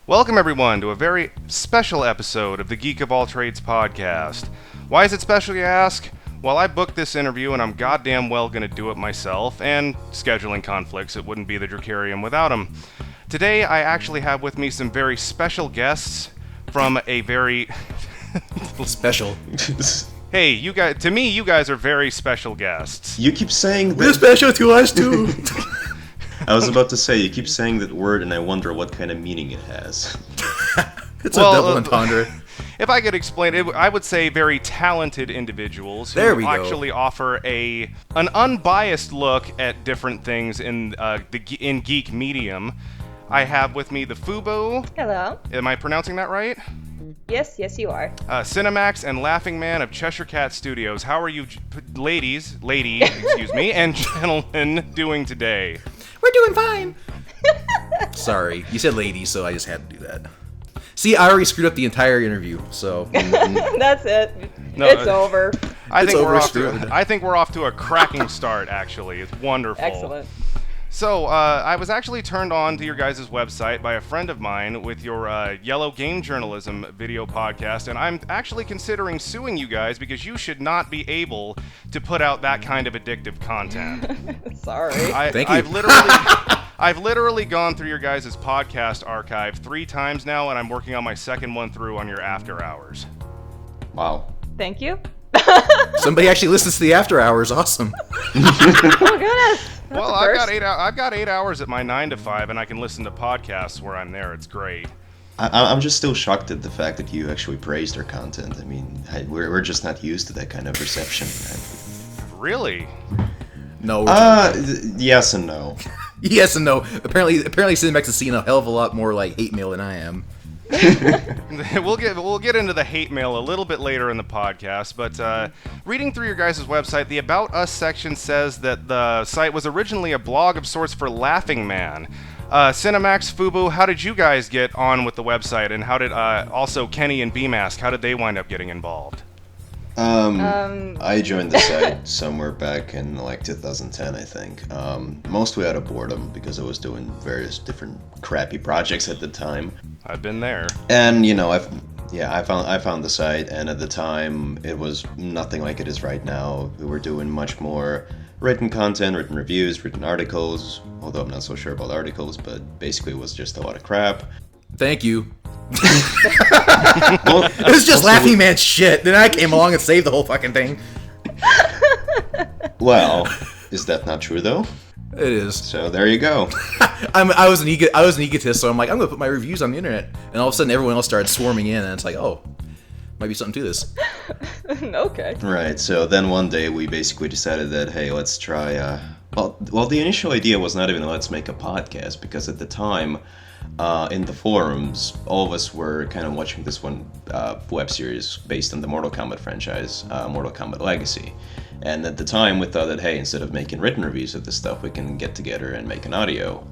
Welcome, everyone, to a very special episode of the Geek of All Trades podcast. Why is it special, you ask? Well, I booked this interview, and I'm goddamn well going to do it myself, and scheduling conflicts, it wouldn't be the Drakkarium without them. Today, I actually have with me some very special guests from a very... Special. Hey, you guys, to me, you guys are very special guests. You keep saying that... They're special to us, too. I was about to say, you keep saying that word, and I wonder what kind of meaning it has. It's a double entendre. If I could explain it, I would say very talented individuals who actually offer an unbiased look at different things in geek medium. I have with me the Fuboo. Hello. Am I pronouncing that right? Yes, you are. CineMax and LaughingMan of Cheshire Cat Studios. How are you, ladies, excuse me, and gentlemen, doing today? We're doing fine. Sorry, you said ladies, so I just had to do that. See, I already screwed up the entire interview, so... That's it. No, it's over. I think we're off to a cracking start, actually. It's wonderful. Excellent. So, I was actually turned on to your guys' website by a friend of mine with your Yellow Game Journalism video podcast, and I'm actually considering suing you guys because you should not be able to put out that kind of addictive content. Sorry. Thank you. I've literally gone through your guys' podcast archive 3 times now, and I'm working on my second one through on your after hours. Wow. Thank you. Somebody actually listens to the after hours. Awesome. Oh, goodness. Well, I've got 8 hours at my 9 to 5, and I can listen to podcasts where I'm there. It's great. I'm just still shocked at the fact that you actually praised our content. I mean, we're just not used to that kind of reception. Really? No. Yes and no. Yes and no. Apparently CineMax is seeing a hell of a lot more like hate mail than I am. We'll get into the hate mail a little bit later in the podcast, but reading through your guys' website, the About Us section says that the site was originally a blog of sorts for LaughingMan. CineMax, Fuboo, how did you guys get on with the website, and how did also Kenny and BMask, how did they wind up getting involved? I joined the site somewhere back in like 2010, I think. Mostly out of boredom because I was doing various different crappy projects at the time. I've been there. And you know, I found the site, and at the time it was nothing like it is right now. We were doing much more written content, written reviews, written articles. Although I'm not so sure about articles, but basically it was just a lot of crap. Thank you. Well, it was just LaughingMan shit. Then I came along and saved the whole fucking thing. Well, is that not true though? It is. So there you go. I was an egotist, so I'm like, I'm gonna put my reviews on the internet, and all of a sudden everyone else started swarming in, and it's like, oh, might be something to this. Okay. Right. So then one day we basically decided that, hey, let's try. Well, the initial idea was not even let's make a podcast, because at the time, in the forums, all of us were kind of watching this one web series based on the Mortal Kombat franchise, Mortal Kombat Legacy. And at the time, we thought that, hey, instead of making written reviews of this stuff, we can get together and make an audio,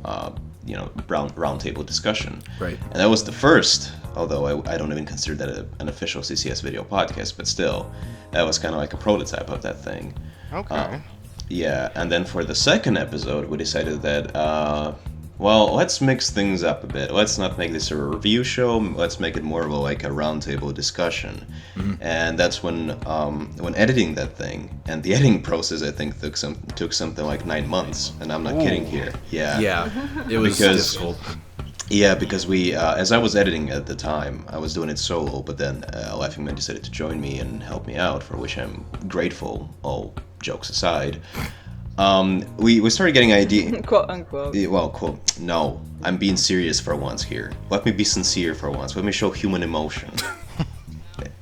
roundtable discussion. Right. And that was the first, although I don't even consider that an official CCS video podcast, but still, that was kind of like a prototype of that thing. Okay. Yeah, and then for the second episode, we decided that, well, let's mix things up a bit. Let's not make this a review show. Let's make it more of a roundtable discussion. Mm-hmm. And that's when editing that thing, and the editing process, I think, took something like 9 months. And I'm not kidding here. Yeah. Yeah. It was difficult. Yeah, because we, as I was editing at the time, I was doing it solo, but then LaughingMan decided to join me and help me out, for which I'm grateful, all jokes aside. We started getting ideas. Quote unquote. Well, quote. No, I'm being serious for once here. Let me be sincere for once. Let me show human emotion.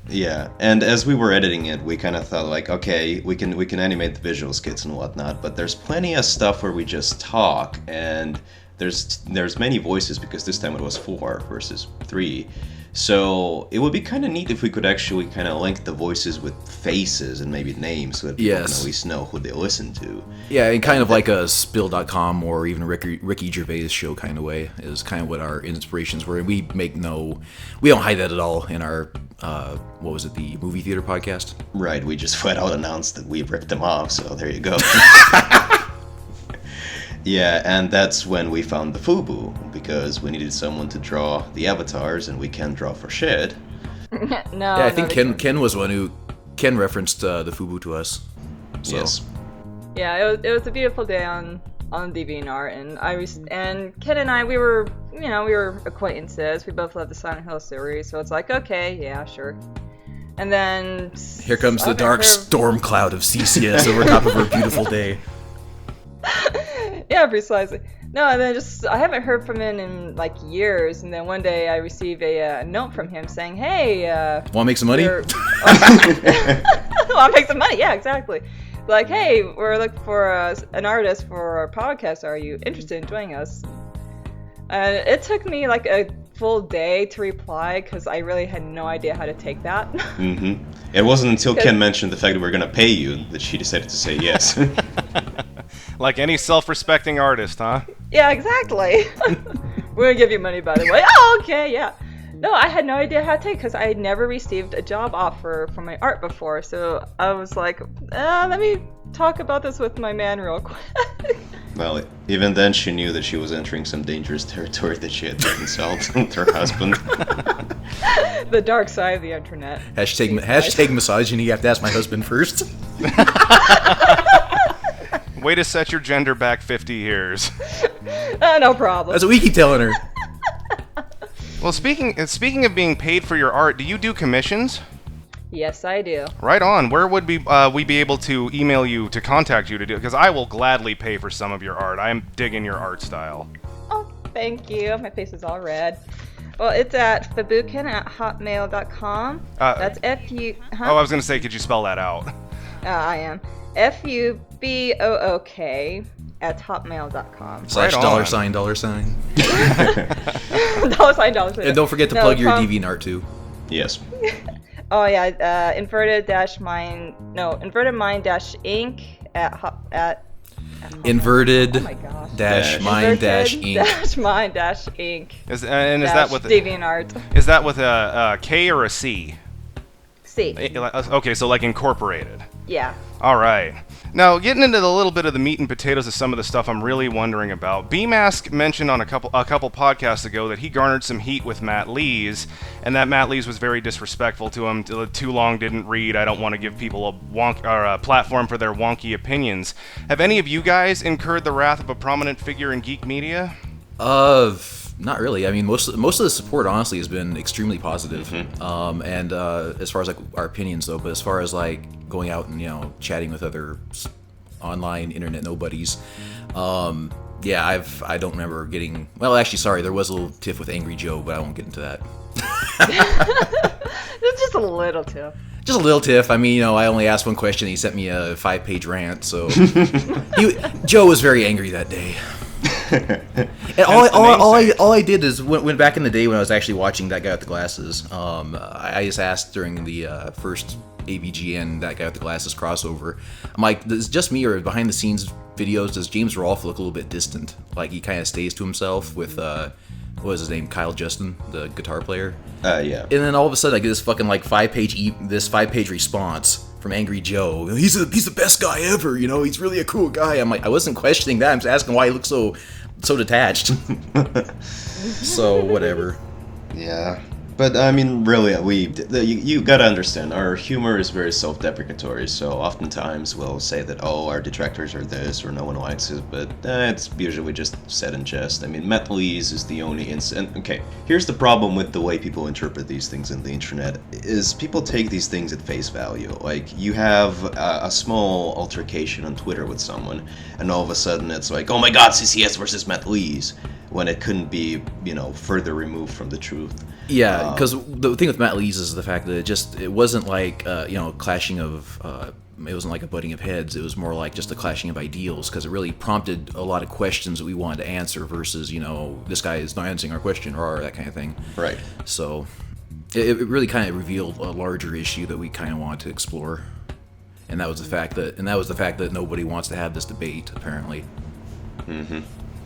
Yeah, and as we were editing it, we kind of thought like, okay, we can animate the visual skits and whatnot, but there's plenty of stuff where we just talk, and there's many voices, because this time it was 4 versus 3. So it would be kind of neat if we could actually kind of link the voices with faces and maybe names, so that people can at least know who they listen to. Yeah, and kind of like a Spill.com or even Ricky Gervais show kind of way is kind of what our inspirations were. We don't hide that at all in our, what was it, the movie theater podcast? Right, we just flat out announced that we ripped them off, so there you go. Yeah, and that's when we found the Fuboo, because we needed someone to draw the avatars, and we can't draw for shit. No. Yeah, I think Ken was one who referenced the Fuboo to us. So. Yes. Yeah, it was a beautiful day on DeviantArt, and Ken and I, we were acquaintances. We both love the Silent Hill series, so it's like, okay, yeah, sure. And then here comes the dark storm cloud of CCS over top of our beautiful day. Yeah, precisely. No, and then I haven't heard from him in like years, and then one day I received a note from him saying, "Hey, want to make some money? Want to make some money? Yeah, exactly. Like, hey, we're looking for an artist for our podcast. Are you interested in joining us?" And it took me like a full day to reply because I really had no idea how to take that. Mm-hmm. It wasn't until Ken mentioned the fact that we're gonna pay you that she decided to say yes. Like any self-respecting artist, huh? Yeah, exactly. We're gonna give you money, by the way. Oh, okay, yeah. No, I had no idea how to take because I had never received a job offer for my art before. So I was like, let me talk about this with my man real quick. Well, even then she knew that she was entering some dangerous territory that she had to consult with her husband. The dark side of the internet. Hashtag misogyny. You have to ask my husband first. Way to set your gender back 50 years. No problem. That's what we keep telling her. Well, speaking of being paid for your art, do you do commissions? Yes, I do. Right on. Where would we be able to email you to contact you to do it? Because I will gladly pay for some of your art. I am digging your art style. Oh, thank you. My face is all red. Well, it's at fubooken@hotmail.com. That's F-U... Huh? Oh, I was going to say, could you spell that out? I am. FUBOOK @hotmail.com. / Right $$ on. $$. $. And don't forget to plug your DeviantArt too. Yes. Oh yeah, inverted mind dash ink at Inverted oh my gosh. dash mind dash ink. Dash mind dash ink. Is that with DeviantArt? Is that with a K or a C? C. Okay, so like incorporated. Yeah. All right. Now, getting into a little bit of the meat and potatoes of some of the stuff I'm really wondering about. B-Mask mentioned on a couple podcasts ago that he garnered some heat with Matt Lees, and that Matt Lees was very disrespectful to him. Too long didn't read. I don't want to give people a platform for their wonky opinions. Have any of you guys incurred the wrath of a prominent figure in geek media? Not really. I mean, most of the support honestly has been extremely positive. Mm-hmm. And as far as like our opinions though, but as far as like going out and chatting with other online internet nobodies, yeah, I don't remember getting. Well, actually, sorry, there was a little tiff with Angry Joe, but I won't get into that. It's just a little too. Just a little tiff. I mean, I only asked one question. He sent me a 5-page rant, so Joe was very angry that day. And all I did is went back in the day when I was actually watching That Guy with the Glasses. I just asked during the first AVGN That Guy with the Glasses crossover. I'm like, is it just me or behind the scenes videos does James Rolfe look a little bit distant? Like he kind of stays to himself with what was his name, Kyle Justin, the guitar player. Yeah. And then all of a sudden I get this fucking like 5-page response from Angry Joe. He's the best guy ever. He's really a cool guy. I'm like, I wasn't questioning that. I'm just asking why he looks so detached. So whatever. Yeah. But I mean, really, you gotta understand, our humor is very self-deprecatory, so oftentimes we'll say that, oh, our detractors are this, or no one likes it, but it's usually just said in jest. I mean, Matt Lees is the only instance. Okay, here's the problem with the way people interpret these things in the internet, is people take these things at face value. Like, you have a small altercation on Twitter with someone, and all of a sudden it's like, oh my god, CCS versus Matt Lees, when it couldn't be, further removed from the truth. Yeah, because the thing with Matt Lees is the fact that it wasn't like clashing of it wasn't like a butting of heads. It was more like just a clashing of ideals, because it really prompted a lot of questions that we wanted to answer versus this guy is not answering our question or that kind of thing. Right. So it really kind of revealed a larger issue that we kind of wanted to explore, and that was the fact that nobody wants to have this debate apparently. Mm-hmm.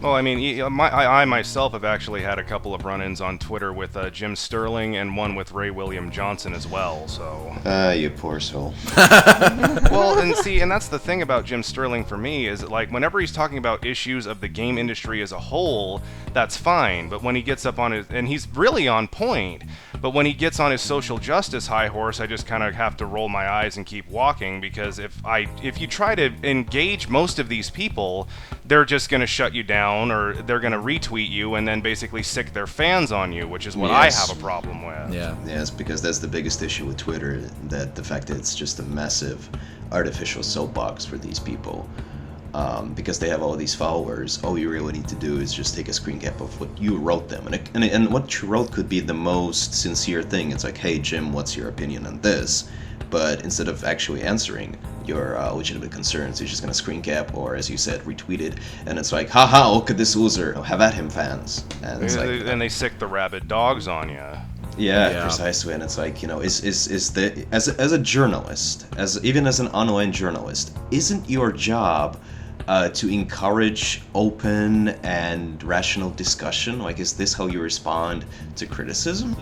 Well, I mean, I myself have actually had a couple of run-ins on Twitter with Jim Sterling and one with Ray William Johnson as well, so... You poor soul. Well, and that's the thing about Jim Sterling for me, is that, like, whenever he's talking about issues of the game industry as a whole, that's fine, but when he gets up on his... And he's really on point, but when he gets on his social justice high horse, I just kind of have to roll my eyes and keep walking, because if you try to engage most of these people, they're just going to shut you down, or they're going to retweet you and then basically sick their fans on you, which is what I have a problem with. Yeah. Yes, because that's the biggest issue with Twitter, that the fact that it's just a massive artificial soapbox for these people. Because they have all these followers, all you really need to do is just take a screen cap of what you wrote them. And what you wrote could be the most sincere thing. It's like, hey, Jim, what's your opinion on this? But instead of actually answering your legitimate concerns, you're just going to screen cap, or as you said, retweet it. And it's like, haha, look at this loser. Have at him, fans. And it's like, and they sick the rabid dogs on you. Yeah, precisely. And it's like, as a journalist, even as an online journalist, isn't your job to encourage open and rational discussion? Like, is this how you respond to criticism?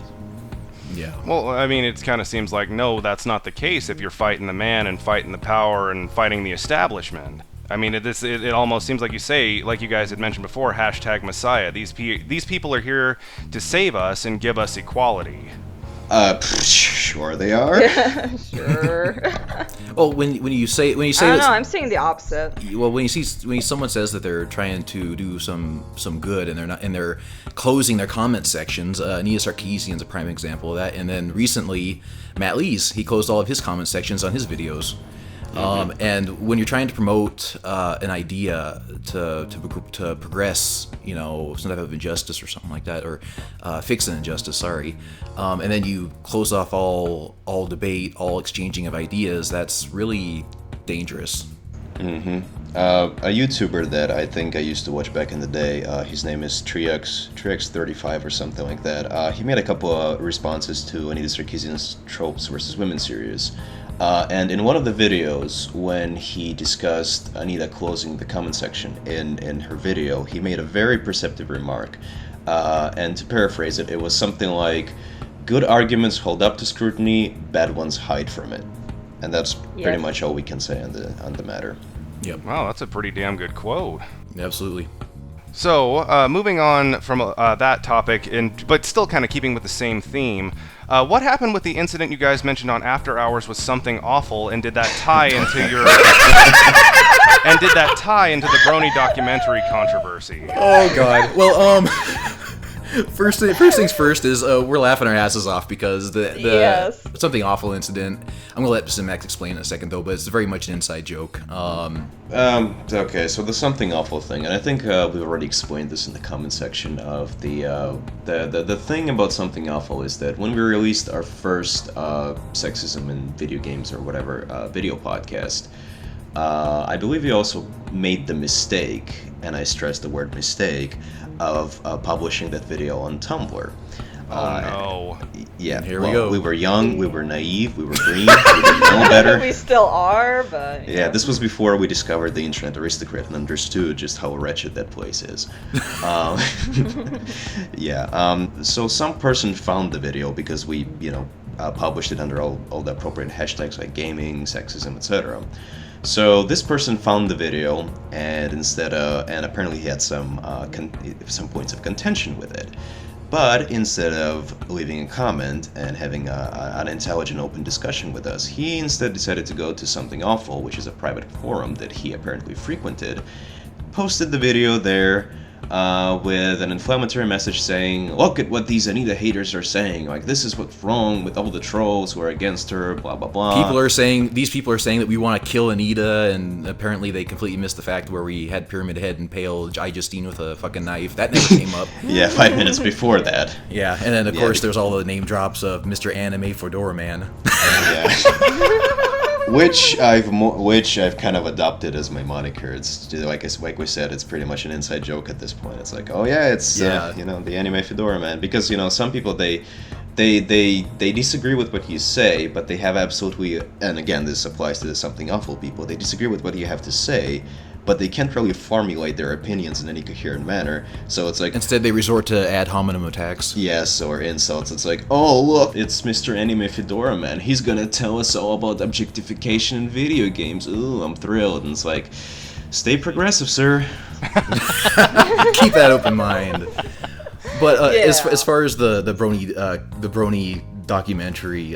Yeah. Well, I mean, it kind of seems like, no, that's not the case if you're fighting the man and fighting the power and fighting the establishment. I mean, it almost seems like you say, like you guys had mentioned before, hashtag Messiah. These people are here to save us and give us equality. Sure they are. Yeah, sure. Well, when you say I don't this, know. I'm saying the opposite. well, when someone says that they're trying to do some good and they're closing their comment sections, Anita Sarkeesian's a prime example of that. And then recently, Matt Lees, he closed all of his comment sections on his videos. And when you're trying to promote an idea to progress, some type of injustice or something like that, or fix an injustice, sorry, and then you close off all debate, all exchanging of ideas, that's really dangerous. A YouTuber that I think I used to watch back in the day, his name is Trix35 or something like that. He made a couple of responses to Anita Sarkeesian's Tropes versus Women series. And in one of the videos, when he discussed Anita closing the comment section in her video, he made a very perceptive remark. And to paraphrase it, it was something like, good arguments hold up to scrutiny, bad ones hide from it. And that's pretty much all we can say on the matter. Yep. Wow, that's a pretty damn good quote. Absolutely. So, moving on from that topic, but still kind of keeping with the same theme, what happened with the incident you guys mentioned on After Hours was something awful, and did that tie into your... and did that tie into the Brony documentary controversy? Oh, God. Well, first things first is we're laughing our asses off because the something awful incident. I'm gonna let CineMax explain in a second though, but it's very much an inside joke. Okay, so the something awful thing, and I think we've already explained this in the comment section of the thing about something awful is that when we released our first sexism in video games or whatever video podcast, I believe we also made the mistake, and I stress the word mistake, of publishing that video on Tumblr. No. Yeah, Here we go. We were young, we were naive, we were green, we didn't know better. We still are, but... Yeah, this was before we discovered the Internet Aristocrat and understood just how wretched that place is. So some person found the video because we, published it under all the appropriate hashtags like gaming, sexism, etc. So this person found the video, and and apparently he had some points of contention with it. But instead of leaving a comment and having an intelligent, open discussion with us, he instead decided to go to Something Awful, which is a private forum that he apparently frequented, posted the video there with an inflammatory message saying, look at what these Anita haters are saying, like, this is what's wrong with all the trolls who are against her, blah, blah, blah. These people are saying that we want to kill Anita, and apparently they completely missed the fact where we had Pyramid Head and Pale Justine with a fucking knife. That never came up. Yeah, 5 minutes before that. Yeah, and then of course there's all the name drops of Mr. Anime Fedora Man. Yeah. Which I've kind of adopted as my moniker. It's like we said, it's pretty much an inside joke at this point. It's like, oh yeah, it's the Anime Fedora Man, because some people they disagree with what you say, but they have absolutely, and again this applies to the Something Awful people, they disagree with what you have to say, but they can't really formulate their opinions in any coherent manner. So it's like Instead, they resort to ad hominem attacks. yes, or insults. It's like, oh look, it's Mr. Anime Fedora Man. He's gonna tell us all about objectification in video games. Ooh, I'm thrilled. And it's like, stay progressive, sir. Keep that open mind. But Yeah. as far as the Brony documentary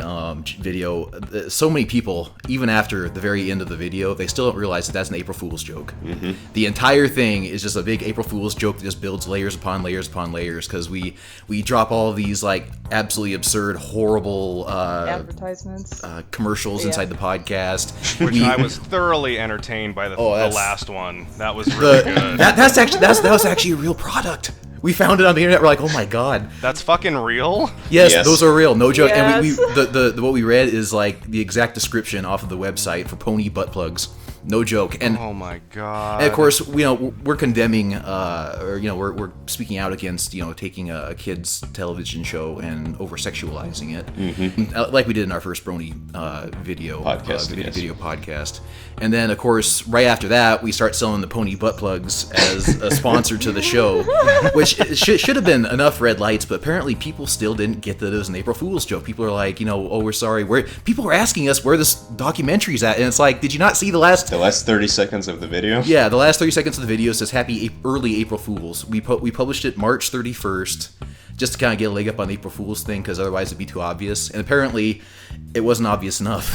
video, so many people, even after the very end of the video, they still don't realize that that's an April Fool's joke. Mm-hmm. The entire thing is just a big April Fool's joke that just builds layers upon layers upon layers, because we drop all of these like absolutely absurd, horrible Advertisements. commercials inside the podcast. Which I was thoroughly entertained by the last one. That was The- really good. that was actually a real product. We found it on the internet. We're like, oh my god. That's fucking real? Yes, Yes. those are real, no joke. And we Yes. the what we read is like the exact description off of the website for pony butt plugs, no joke. And, Oh my god. and of course, we're condemning, or we're speaking out against taking a kid's television show and over sexualizing it, like we did in our first Brony video Podcast, yes. video podcast. And then of course, right after that, we start selling the pony butt plugs as a sponsor to the show, which should have been enough red lights, but apparently people still didn't get that it was an April Fool's joke. People are like, oh, we're sorry. People are asking us where this documentary's at, and it's like, did you not see the last 30 seconds of the video? Yeah, the last 30 seconds of the video says Happy early April Fools. We published it March 31st, just to kind of get a leg up on the April Fools thing, because otherwise it'd be too obvious. And apparently, it wasn't obvious enough.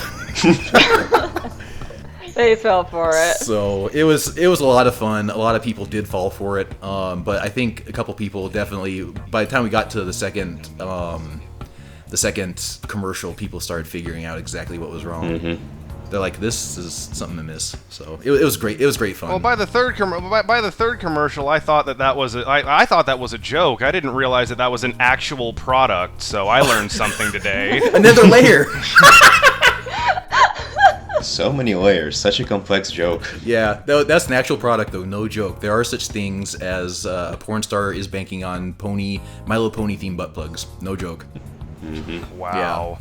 They fell for it. So it was a lot of fun. A lot of people did fall for it, but I think a couple people definitely. By the time we got to the second commercial, people started figuring out exactly what was wrong. Mm-hmm. They're like, this is something amiss. So it was great. It was great fun. Well, by the third commercial, I thought that was I thought that was a joke. I didn't realize that was an actual product. So I learned something today. Another layer. So many layers, such a complex joke. Yeah, that's an actual product though, no joke. There are such things as a porn star is banking on My Little Pony themed butt plugs. No joke. Mm-hmm. Wow.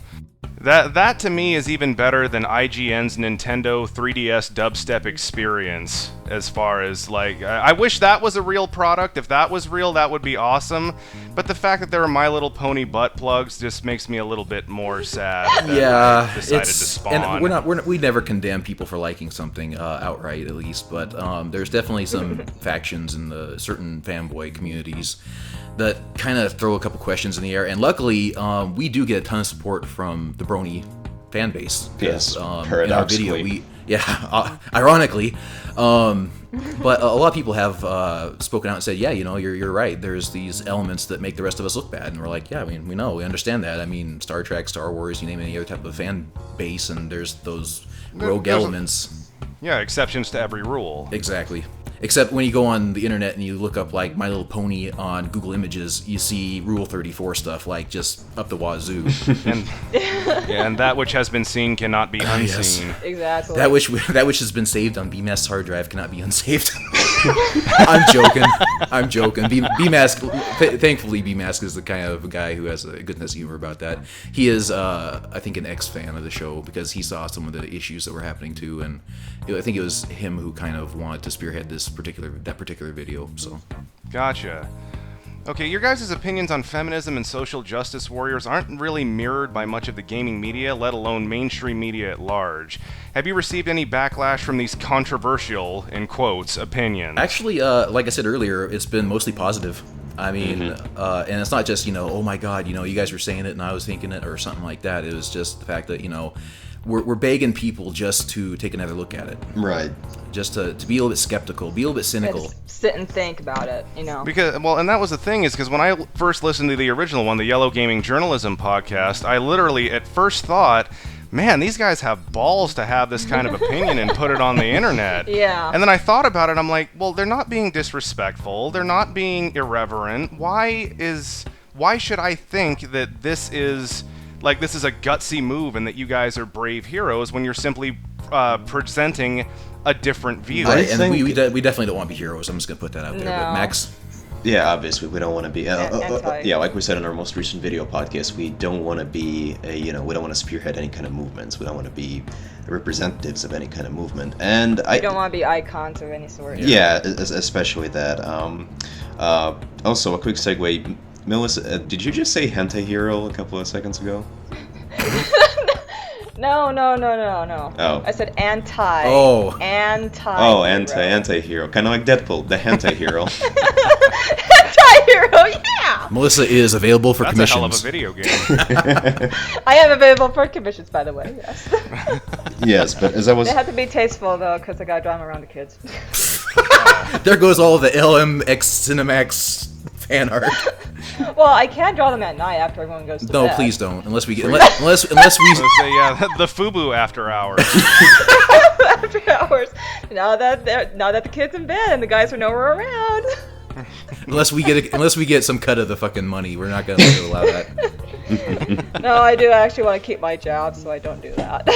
That to me is even better than IGN's Nintendo 3DS dubstep experience. As far as like, I wish that was a real product. If that was real, that would be awesome. But the fact that there are My Little Pony butt plugs just makes me a little bit more sad. That I decided to spawn. And we never condemn people for liking something outright, at least. But there's definitely some factions in the certain fanboy communities that kind of throw a couple questions in the air. And luckily, we do get a ton of support from the Brony fan base. Yes, in our paradoxically. video, ironically. But a lot of people have spoken out and said, yeah, you're right. There's these elements that make the rest of us look bad. And we're like, yeah, I mean, we understand that. I mean, Star Trek, Star Wars, you name any other type of fan base, and there's those rogue elements. Yeah, exceptions to every rule. Exactly. Except when you go on the internet and you look up like My Little Pony on Google Images, you see Rule 34 stuff like just up the wazoo. and that which has been seen cannot be unseen. Yes. Exactly. That which has been saved on BMAS's hard drive cannot be unsaved. I'm joking. BMAS, thankfully, BMAS is the kind of guy who has a good sense of humor about that. He is, I think, an ex-fan of the show because he saw some of the issues that were happening too, and I think it was him who kind of wanted to spearhead that particular video. So, gotcha. Okay, your guys' opinions on feminism and social justice warriors aren't really mirrored by much of the gaming media, let alone mainstream media at large. Have you received any backlash from these controversial, in quotes, opinions? Actually, like I said earlier, it's been mostly positive. I mean, and it's not just, oh my God, you guys were saying it and I was thinking it or something like that. It was just the fact that, we're begging people just to take another look at it. Right. Just to be a little bit skeptical, be a little bit cynical. Just sit and think about it, Because, and that was the thing, is because when I first listened to the original one, the Yellow Gaming Journalism podcast, I literally at first thought, man, these guys have balls to have this kind of opinion and put it on the internet. Yeah. And then I thought about it, I'm like, well, they're not being disrespectful, they're not being irreverent. Why should I think that this is a gutsy move and that you guys are brave heroes when you're simply presenting a different view? Right, and we definitely don't want to be heroes. I'm just going to put that out there. No. But Max? Yeah, obviously we don't want to be. Anti. Yeah, like we said in our most recent video podcast, we don't want to be. We don't want to spearhead any kind of movements. We don't want to be representatives of any kind of movement. And We don't want to be icons of any sort. Yeah, especially that. Also, a quick segue. Melissa, did you just say hentai hero a couple of seconds ago? No. Oh. I said anti. Oh. Anti. Oh, anti-hero. Kind of like Deadpool, the hentai hero. Anti-hero, yeah! Melissa is available for That's commissions. a hell of a video game. I am available for commissions, by the way, yes. Yes, but as I was... They have to be tasteful, though, because I gotta draw them around the kids. There goes all the LMX CineMax fan art. Well, I can draw them at night after everyone goes to bed. No, please don't. Unless we get unless we Let's say, the Fuboo after hours. After hours. Now that the kids in bed and the guys are nowhere around. unless we get some cut of the fucking money, we're not gonna allow that. No, I do actually want to keep my job, so I don't do that.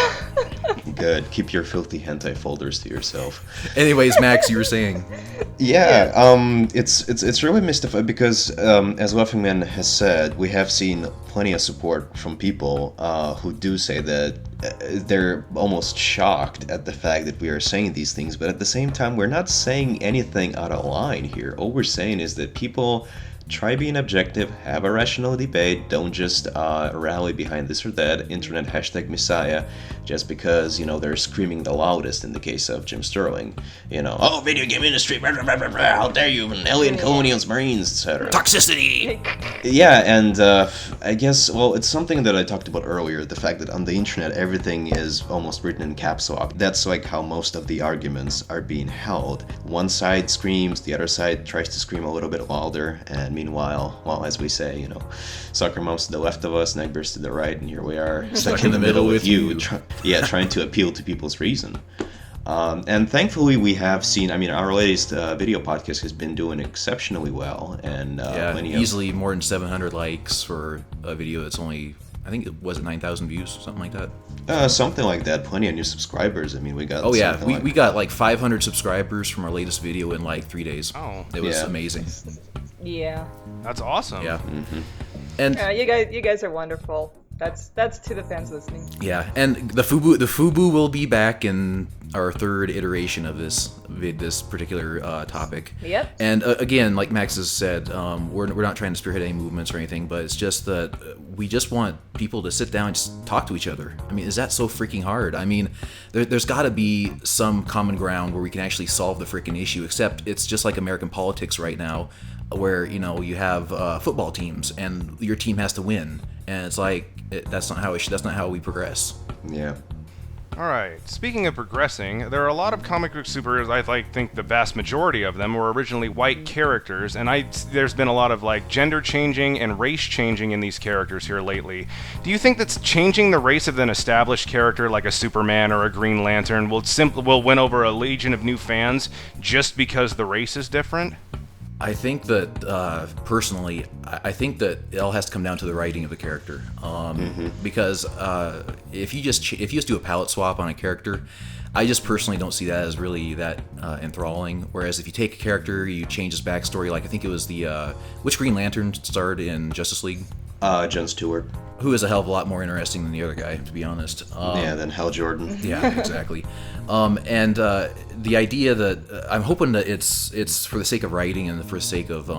Good. Keep your filthy hentai folders to yourself. Anyways, Max, you were saying. Yeah, it's really mystified because, as LaughingMan has said, we have seen plenty of support from people who do say that they're almost shocked at the fact that we are saying these things, but at the same time, we're not saying anything out of line here. All we're saying is that people try being objective, have a rational debate, don't just rally behind this or that internet hashtag messiah just because, they're screaming the loudest in the case of Jim Sterling. Oh, video game industry, blah, blah, blah, blah, blah, how dare you, alien colonials, marines, etc. Toxicity! Yeah, and I guess, well, it's something that I talked about earlier, the fact that on the internet everything is almost written in caps lock. That's like how most of the arguments are being held. One side screams, the other side tries to scream a little bit louder, and meanwhile, well, as we say, soccer moms to the left of us, negbers to the right, and here we are, stuck in the middle with you. Trying to appeal to people's reason. And thankfully we have seen, our latest video podcast has been doing exceptionally well, and easily more than 700 likes for a video that's only, I think it was 9,000 views, something like that. Something like that. Plenty of new subscribers. We got. Oh yeah, we got like 500 subscribers from our latest video in like 3 days. Oh, it was amazing. Yeah. That's awesome. Yeah. Mm-hmm. And you guys are wonderful. That's to the fans listening. yeah, and the Fuboo will be back in our third iteration of this particular topic. Yep. And again, like Max has said, we're not trying to spearhead any movements or anything, but it's just that we just want people to sit down and just talk to each other. Is that so freaking hard? There's got to be some common ground where we can actually solve the freaking issue. Except it's just like American politics right now, where you have football teams and your team has to win, and it's like that's not how we progress. Yeah. All right. Speaking of progressing, there are a lot of comic book superheroes. I think the vast majority of them were originally white characters, and there's been a lot of gender changing and race changing in these characters here lately. Do you think that's changing the race of an established character like a Superman or a Green Lantern will win over a legion of new fans just because the race is different? I think that personally, I think that it all has to come down to the writing of the character, because if you just do a palette swap on a character, I just personally don't see that as really that enthralling. Whereas if you take a character, you change his backstory, like I think it was which Green Lantern starred in Justice League? Jon Stewart. Who is a hell of a lot more interesting than the other guy, to be honest. Than Hal Jordan. Yeah, exactly. And the idea that I'm hoping that it's for the sake of writing and for the sake of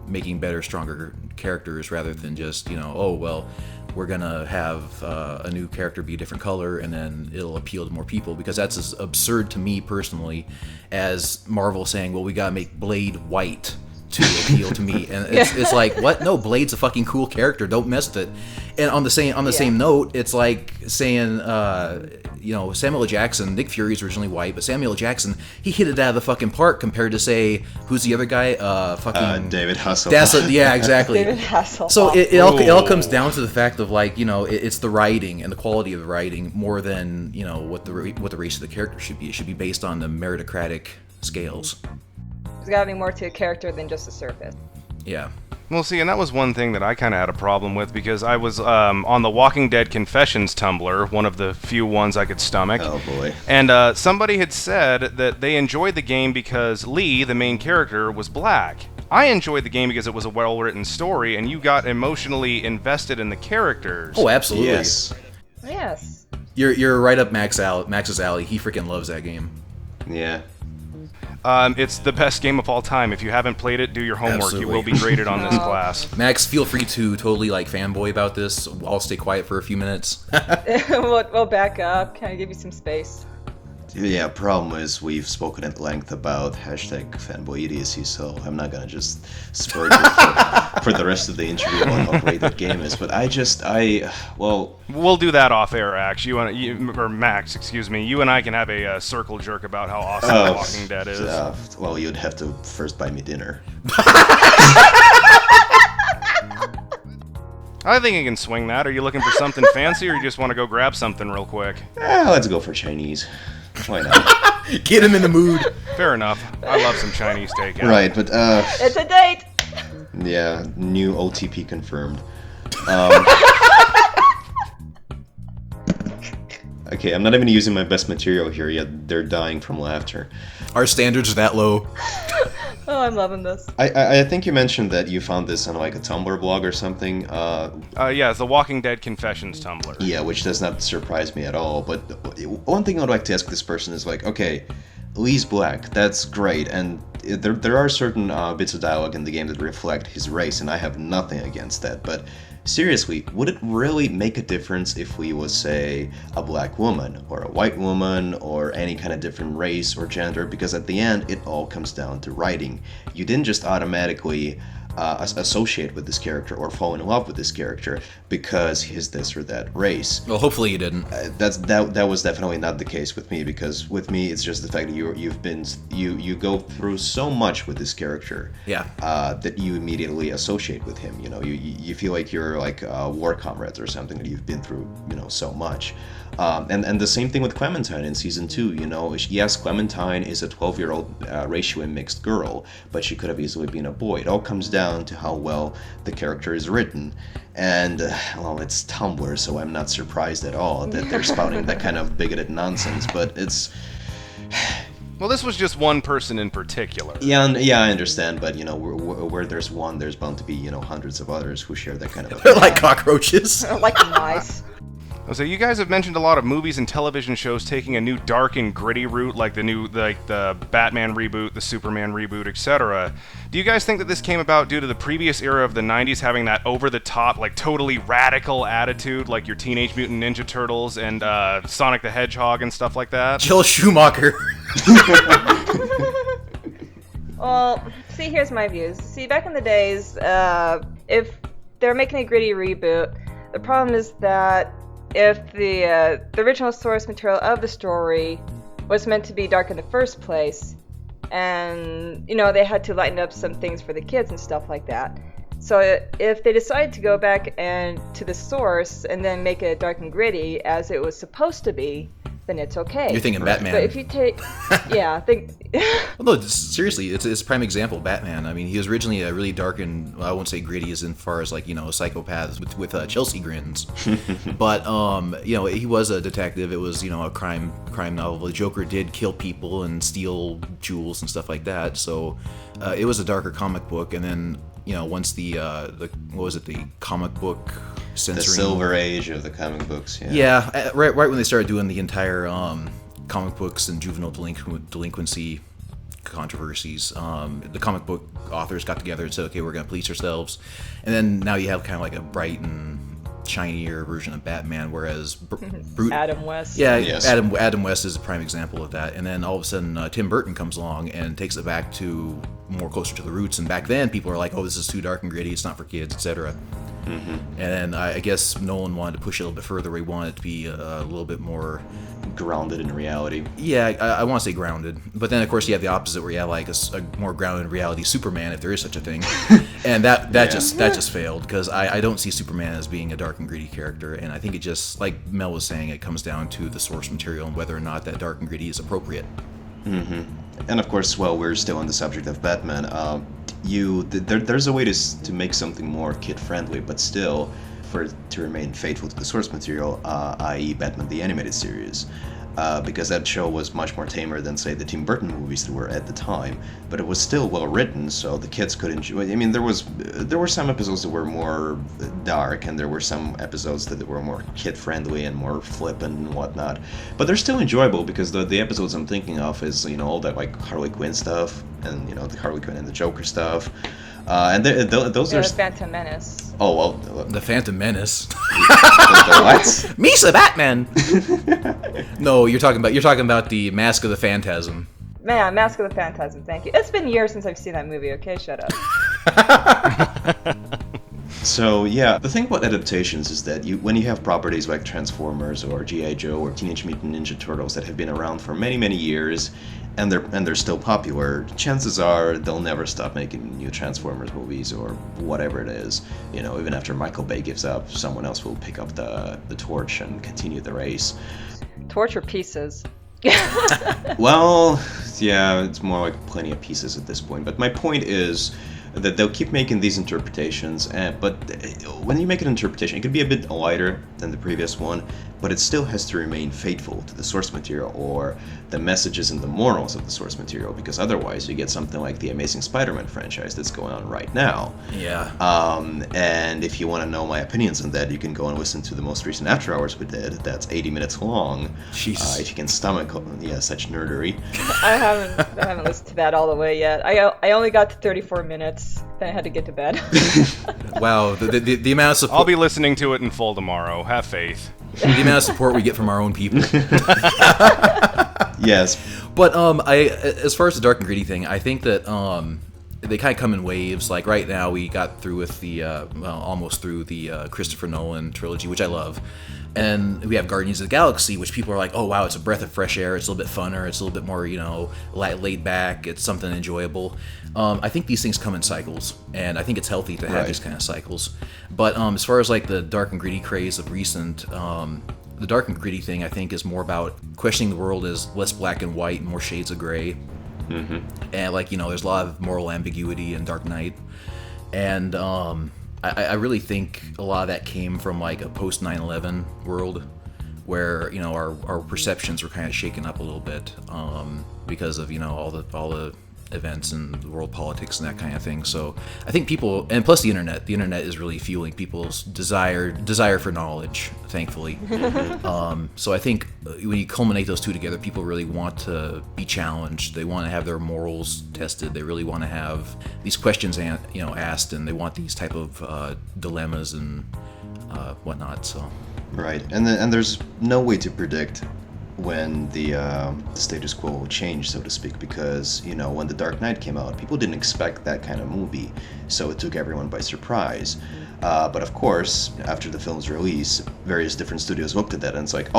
making better, stronger characters rather than just we're gonna have a new character be a different color and then it'll appeal to more people, because that's as absurd to me personally as Marvel saying, well, we gotta make Blade white to appeal to me, and it's like, what? No, Blade's a fucking cool character. Don't mess with it. And on the same note, it's like saying, Samuel L. Jackson, Nick Fury's originally white, but Samuel L. Jackson, he hit it out of the fucking park compared to, say, who's the other guy? David Hasselhoff. Yeah, exactly. David Hasselhoff. So it all comes down to the fact of it's the writing and the quality of the writing more than what the race of the character should be. It should be based on the meritocratic scales. There's got to be more to a character than just the surface. Yeah. Well, see, and that was one thing that I kind of had a problem with, because I was on the Walking Dead Confessions Tumblr, one of the few ones I could stomach. Oh, boy. And somebody had said that they enjoyed the game because Lee, the main character, was black. I enjoyed the game because it was a well-written story, and you got emotionally invested in the characters. Oh, absolutely. Yes. Yes. You're right up Max's alley. He freaking loves that game. Yeah. It's the best game of all time. If you haven't played it, do your homework. Absolutely. You will be graded on this class. Max, feel free to totally like fanboy about this. I'll stay quiet for a few minutes. We'll back up. Kind of give you some space. Yeah, problem is we've spoken at length about #fanboy idiocy, so I'm not gonna just spur you for the rest of the interview on how great that game is. But we'll do that off air, Ax. Or Max, excuse me. You and I can have a circle jerk about how awesome The Walking Dead is. Well, you'd have to first buy me dinner. I think you can swing that. Are you looking for something fancy, or you just want to go grab something real quick? Let's go for Chinese. Why not? Get him in the mood. Fair enough. I love some Chinese takeout. Right, but It's a date. yeah, new OTP confirmed. Okay, I'm not even using my best material here yet. They're dying from laughter. Our standards are that low. Oh, I'm loving this. I think you mentioned that you found this on like a Tumblr blog or something. Yeah, it's the Walking Dead Confessions Tumblr. Yeah, which does not surprise me at all. But one thing I'd like to ask this person is like, okay, Lee's black, that's great, and there are certain bits of dialogue in the game that reflect his race, and I have nothing against that, but seriously, would it really make a difference if we was, say, a black woman, or a white woman, or any kind of different race or gender? Because at the end, it all comes down to writing. You didn't just automatically associate with this character or fall in love with this character because he's this or that race. Well, hopefully you didn't. That was definitely not the case with me, because with me it's just the fact that you go through so much with this character, Yeah. that you immediately associate with him. You know, you feel like you're like war comrades or something, that you've been through, you know, so much. And the same thing with Clementine in season 2. You know, yes, Clementine is a 12-year-old racially mixed girl, but she could have easily been a boy. It all comes down to how well the character is written. And, well, it's Tumblr, so I'm not surprised at all that they're spouting that kind of bigoted nonsense, but it's... Well, this was just one person in particular. Yeah, I understand, but, you know, where there's one, there's bound to be, you know, hundreds of others who share that kind of... They're like cockroaches. Like mice. So you guys have mentioned a lot of movies and television shows taking a new dark and gritty route, like the Batman reboot, the Superman reboot, etc. Do you guys think that this came about due to the previous era of the 90s having that over-the-top, like totally radical attitude, like your Teenage Mutant Ninja Turtles and Sonic the Hedgehog and stuff like that? Joel Schumacher. Well, see, here's my views. See, back in the days, if they're making a gritty reboot, the problem is that if the original source material of the story was meant to be dark in the first place, and, you know, they had to lighten up some things for the kids and stuff like that. So if they decide to go back and to the source and then make it dark and gritty as it was supposed to be, then it's okay. You're thinking Batman. But if you take... yeah, I think... Well, no, seriously, it's a prime example, Batman. I mean, he was originally a really dark and, I won't say gritty as in far as, like, you know, psychopaths with Chelsea grins. But, you know, he was a detective. It was, you know, a crime novel. The Joker did kill people and steal jewels and stuff like that. So it was a darker comic book. And then, you know, once the what was it, the comic book censoring... The silver age of the comic books, yeah. Yeah, right when they started doing the entire comic books and juvenile delinquency controversies, the comic book authors got together and said, okay, we're going to police ourselves. And then now you have kind of like a bright and shinier version of Batman, whereas Adam West. Yeah, Yes. Adam West is a prime example of that. And then all of a sudden, Tim Burton comes along and takes it back to more closer to the roots. And back then, people are like, "Oh, this is too dark and gritty. It's not for kids, etc." Mm-hmm. And then I guess Nolan wanted to push it a little bit further. He wanted it to be a little bit more grounded in reality. Yeah, I want to say grounded, but then of course you have the opposite, where you have like a more grounded in reality Superman, if there is such a thing, and that just failed, because I don't see Superman as being a dark and gritty character, and I think it just, like Mel was saying, it comes down to the source material and whether or not that dark and gritty is appropriate. Mm-hmm. And of course, while we're still on the subject of Batman, there's a way to make something more kid-friendly, but still for it to remain faithful to the source material, i.e. Batman the Animated Series. because that show was much more tamer than, say, the Tim Burton movies that were at the time. But it was still well written, so the kids could enjoy. I mean, there were some episodes that were more dark, and there were some episodes that were more kid-friendly and more flippant and whatnot. But they're still enjoyable because the episodes I'm thinking of is, all that like Harley Quinn stuff, and the Harley Quinn and the Joker stuff. And those are... The Phantom Menace. Oh, well... The Phantom Menace. the what? Misa Batman! No, you're talking about the Mask of the Phantasm. Man, Mask of the Phantasm, thank you. It's been years since I've seen that movie, okay? Shut up. So, yeah, the thing about adaptations is that when you have properties like Transformers or G.I. Joe or Teenage Mutant Ninja Turtles that have been around for many, many years, and they're still popular, chances are they'll never stop making new Transformers movies or whatever it is. Even after Michael Bay gives up, someone else will pick up the torch and continue the race. Torch or pieces? Well, yeah, it's more like plenty of pieces at this point. But my point is that they'll keep making these interpretations, but when you make an interpretation, it could be a bit lighter than the previous one, but it still has to remain faithful to the source material or the messages and the morals of the source material, because otherwise you get something like the Amazing Spider-Man franchise that's going on right now. Yeah. And if you want to know my opinions on that, you can go and listen to the most recent After Hours we did. That's 80 minutes long. Jeez. If you can stomach, such nerdery. I haven't listened to that all the way yet. I only got to 34 minutes. Then I had to get to bed. Wow, the amount of support. I'll be listening to it in full tomorrow. Have faith. The amount of support we get from our own people. Yes. But as far as the dark and gritty thing, I think that they kind of come in waves. Like right now, we got through with almost through the Christopher Nolan trilogy, which I love. And we have Guardians of the Galaxy, which people are like, oh wow, it's a breath of fresh air. It's a little bit funner. It's a little bit more, laid back. It's something enjoyable. I think these things come in cycles, and I think it's healthy to have these kind of cycles. But as far as like the dark and gritty craze of recent, the dark and gritty thing, I think, is more about questioning the world as less black and white and more shades of gray. Mm-hmm. And there's a lot of moral ambiguity in Dark Knight, and I really think a lot of that came from like a post 9/11 world where our perceptions were kind of shaken up a little bit because of all the events and the world politics and that kind of thing. So I think people, and plus the internet is really fueling people's desire for knowledge, thankfully. So I think when you culminate those two together, people really want to be challenged. They want to have their morals tested. They really want to have these questions asked, and they want these type of dilemmas and whatnot. So right, and there's no way to predict when the status quo will change, so to speak, because when The Dark Knight came out, people didn't expect that kind of movie, so it took everyone by surprise. But of course, after the film's release, various different studios looked at that and it's like,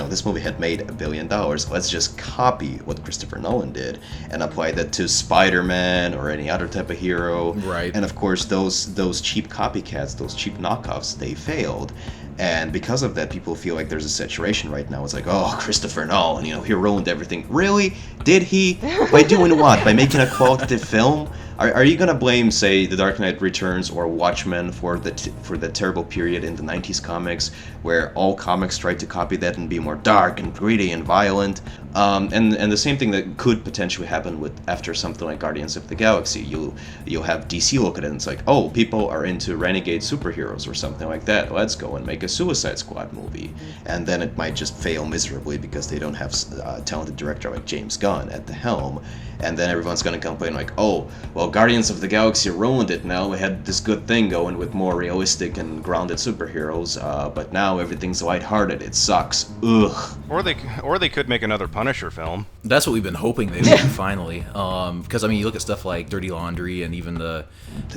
this movie had made $1 billion. Let's just copy what Christopher Nolan did and apply that to Spider-Man or any other type of hero. Right. And of course, those cheap copycats, those cheap knockoffs, they failed. And because of that, people feel like there's a saturation right now. It's like, oh, Christopher Nolan, he ruined everything. Really? Did he? By doing what? By making a qualitative film? Are you gonna blame, say, The Dark Knight Returns or Watchmen for the terrible period in the 90s comics, where all comics tried to copy that and be more dark and gritty and violent? And the same thing that could potentially happen after something like Guardians of the Galaxy. You'll have DC look at it and it's like, oh, people are into renegade superheroes or something like that. Let's go and make a Suicide Squad movie. And then it might just fail miserably because they don't have a talented director like James Gunn at the helm. And then everyone's gonna complain like, oh, well, Guardians of the Galaxy ruined it now. We had this good thing going with more realistic and grounded superheroes, but now everything's lighthearted. It sucks. Ugh. Or they could make another Punisher film. That's what we've been hoping they would finally. Because you look at stuff like Dirty Laundry and even the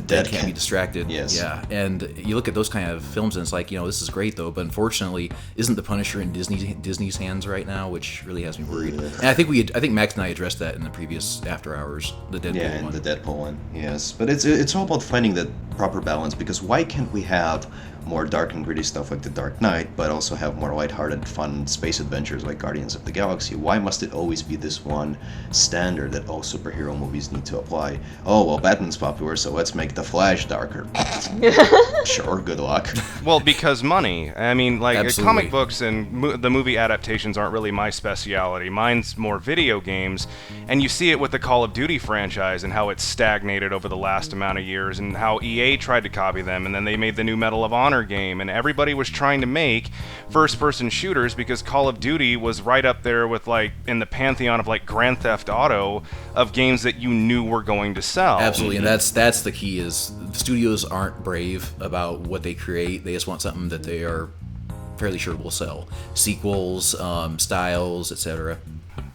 Dead Can't Be Distracted. Yes. Yeah. And you look at those kind of films and it's like, this is great though, but unfortunately, isn't the Punisher in Disney's hands right now, which really has me worried. And I think Max and I addressed that in the previous After Hours, the Deadpool one. The Deadpool one. Yes, but it's all about finding that proper balance, because why can't we have more dark and gritty stuff like The Dark Knight, but also have more lighthearted, fun space adventures like Guardians of the Galaxy? Why must it always be this one standard that all superhero movies need to apply? Oh, well, Batman's popular, so let's make The Flash darker. Sure, good luck. Well, because money. I mean, like, Absolutely. comic books and the movie adaptations aren't really my speciality. Mine's more video games, and you see it with the Call of Duty franchise and how it's stagnated over the last amount of years, and how EA tried to copy them, and then they made the new Medal of Honor game, and everybody was trying to make first-person shooters because Call of Duty was right up there with, like, in the pantheon of, like, Grand Theft Auto of games that you knew were going to sell. Absolutely, and that's the key is studios aren't brave about what they create. They just want something that they are fairly sure will sell. Sequels, styles, etc.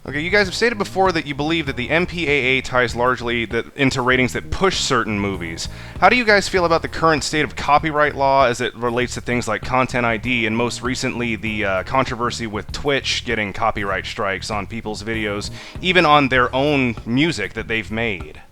Okay, you guys have stated before that you believe that the MPAA ties largely into ratings that push certain movies. How do you guys feel about the current state of copyright law as it relates to things like Content ID, and most recently the controversy with Twitch getting copyright strikes on people's videos, even on their own music that they've made?